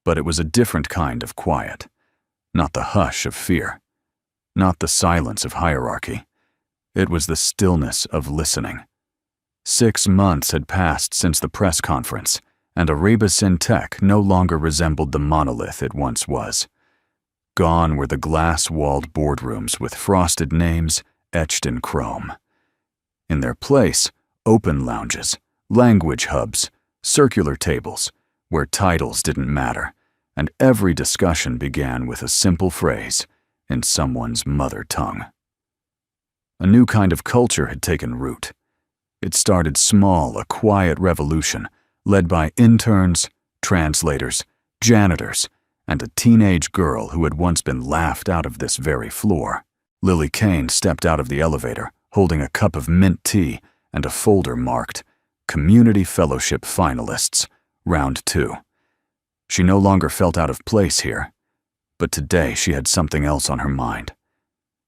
But it was a different kind of quiet. Not the hush of fear. Not the silence of hierarchy. It was the stillness of listening. 6 months had passed since the press conference, and Arabisan Tech no longer resembled the monolith it once was. Gone were the glass-walled boardrooms with frosted names etched in chrome. In their place, open lounges, language hubs, circular tables, where titles didn't matter, and every discussion began with a simple phrase in someone's mother tongue. A new kind of culture had taken root. It started small, a quiet revolution, led by interns, translators, janitors, and a teenage girl who had once been laughed out of this very floor. Lily Kane stepped out of the elevator, holding a cup of mint tea and a folder marked Community Fellowship Finalists, Round 2. She no longer felt out of place here, but today she had something else on her mind.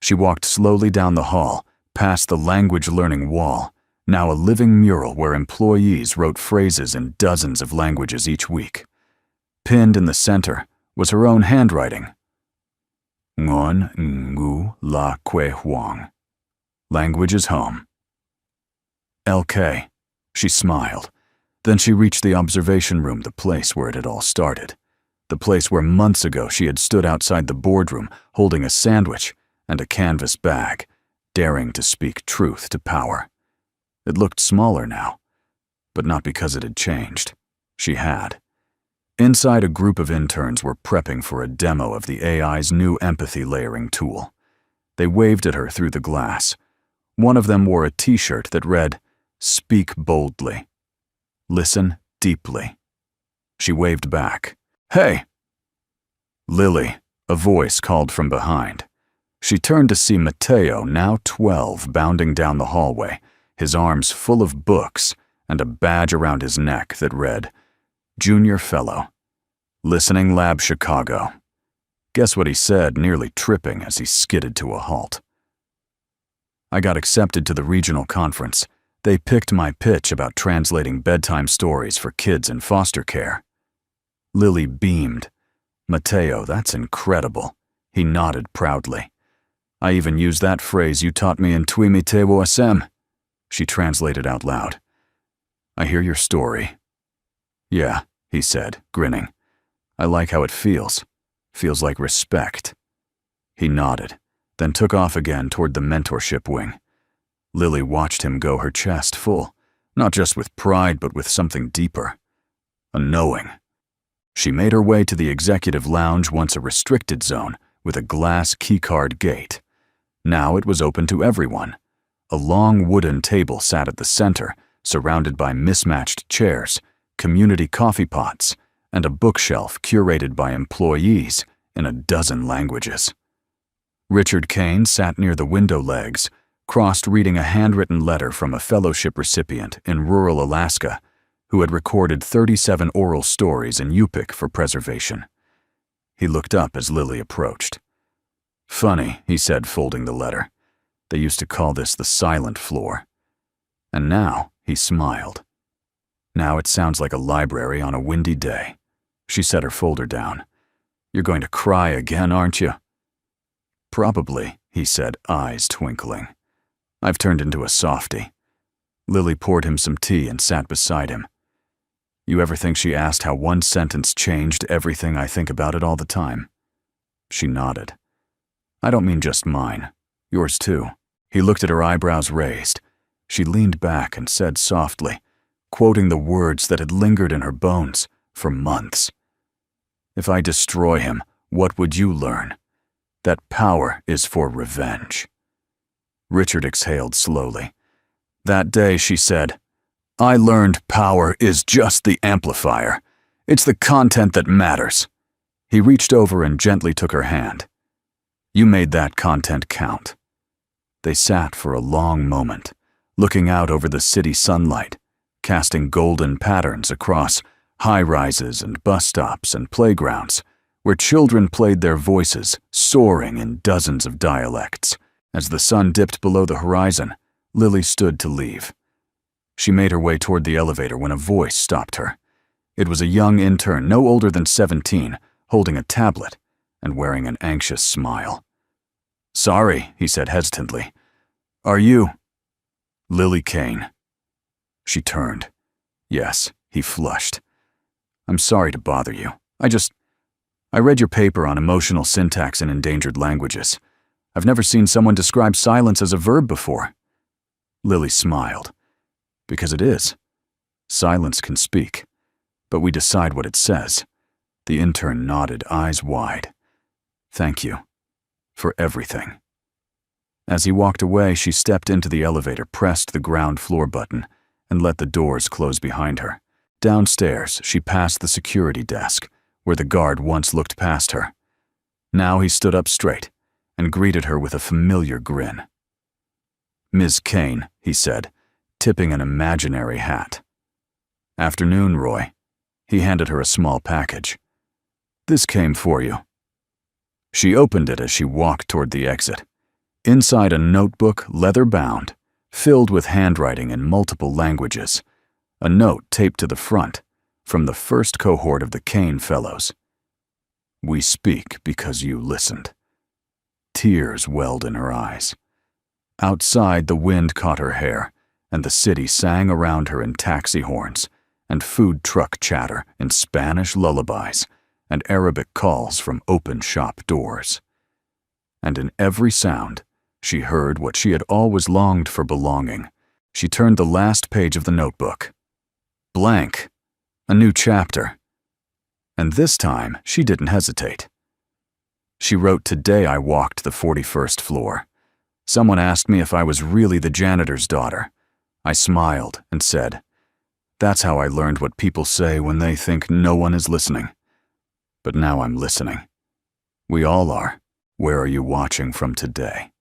She walked slowly down the hall, past the language learning wall, now a living mural where employees wrote phrases in dozens of languages each week. Pinned in the center was her own handwriting. Ngon ngu la kwe huang. Language is home. LK. She smiled. Then she reached the observation room, the place where it had all started. The place where months ago she had stood outside the boardroom holding a sandwich and a canvas bag, daring to speak truth to power. It looked smaller now, but not because it had changed. She had. Inside, a group of interns were prepping for a demo of the AI's new empathy layering tool. They waved at her through the glass. One of them wore a t-shirt that read, "Speak boldly. Listen deeply." She waved back. "Hey!" "Lily," a voice called from behind. She turned to see Mateo, now 12, bounding down the hallway, his arms full of books and a badge around his neck that read, Junior Fellow, Listening Lab Chicago. Guess what he said, nearly tripping as he skidded to a halt. I got accepted to the regional conference. They picked my pitch about translating bedtime stories for kids in foster care. Lily beamed. Mateo, that's incredible. He nodded proudly. I even used that phrase you taught me in Tuimitewo Asem. She translated out loud. I hear your story. Yeah, he said, grinning. I like how it feels. Feels like respect. He nodded, then took off again toward the mentorship wing. Lily watched him go, her chest full, not just with pride but with something deeper. A knowing. She made her way to the executive lounge, once a restricted zone, with a glass keycard gate. Now it was open to everyone. A long wooden table sat at the center, surrounded by mismatched chairs, community coffee pots, and a bookshelf curated by employees in a dozen languages. Richard Kane sat near the window legs, crossed reading a handwritten letter from a fellowship recipient in rural Alaska who had recorded 37 oral stories in Yupik for preservation. He looked up as Lily approached. "Funny," he said, folding the letter. "They used to call this the silent floor." And now, he smiled. "Now it sounds like a library on a windy day." She set her folder down. "You're going to cry again, aren't you?" "Probably," he said, eyes twinkling. "I've turned into a softy." Lily poured him some tea and sat beside him. "You ever think," she asked, "how one sentence changed everything I think about it all the time?" She nodded. "I don't mean just mine. Yours too." He looked at her, eyebrows raised. She leaned back and said softly, quoting the words that had lingered in her bones for months. "If I destroy him, what would you learn? That power is for revenge." Richard exhaled slowly. "That day," she said, "I learned power is just the amplifier. It's the content that matters." He reached over and gently took her hand. "You made that content count." They sat for a long moment, looking out over the city sunlight, casting golden patterns across high-rises and bus stops and playgrounds, where children played their voices, soaring in dozens of dialects. As the sun dipped below the horizon, Lily stood to leave. She made her way toward the elevator when a voice stopped her. It was a young intern, no older than 17, holding a tablet and wearing an anxious smile. "Sorry," he said hesitantly. "Are you—" "Lily Kane." She turned. "Yes," he flushed. "I'm sorry to bother you. I read your paper on emotional syntax in endangered languages. I've never seen someone describe silence as a verb before." Lily smiled. "Because it is. Silence can speak, but we decide what it says." The intern nodded, eyes wide. "Thank you. For everything." As he walked away, she stepped into the elevator, pressed the ground floor button, and let the doors close behind her. Downstairs, she passed the security desk, where the guard once looked past her. Now he stood up straight and greeted her with a familiar grin. "Ms. Kane," he said, tipping an imaginary hat. "Afternoon, Roy." He handed her a small package. "This came for you." She opened it as she walked toward the exit. Inside, a notebook, leather-bound, filled with handwriting in multiple languages. A note taped to the front, from the first cohort of the Kane Fellows. "We speak because you listened." Tears welled in her eyes. Outside, the wind caught her hair, and the city sang around her in taxi horns, and food truck chatter in Spanish lullabies, and Arabic calls from open shop doors. And in every sound, she heard what she had always longed for: belonging. She turned the last page of the notebook. Blank. A new chapter. And this time, she didn't hesitate. She wrote, "Today I walked the 41st floor. Someone asked me if I was really the janitor's daughter. I smiled and said, 'That's how I learned what people say when they think no one is listening.' But now I'm listening. We all are. Where are you watching from today?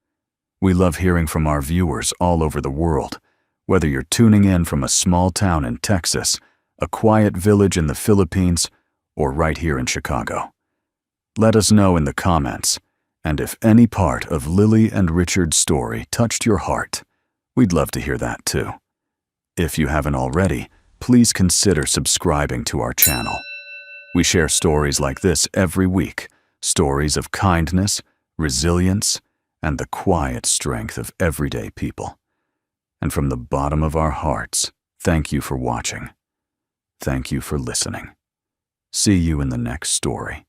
We love hearing from our viewers all over the world, whether you're tuning in from a small town in Texas, a quiet village in the Philippines, or right here in Chicago. Let us know in the comments, and if any part of Lily and Richard's story touched your heart, we'd love to hear that too. If you haven't already, please consider subscribing to our channel. We share stories like this every week, stories of kindness, resilience, and the quiet strength of everyday people. And from the bottom of our hearts, thank you for watching. Thank you for listening. See you in the next story.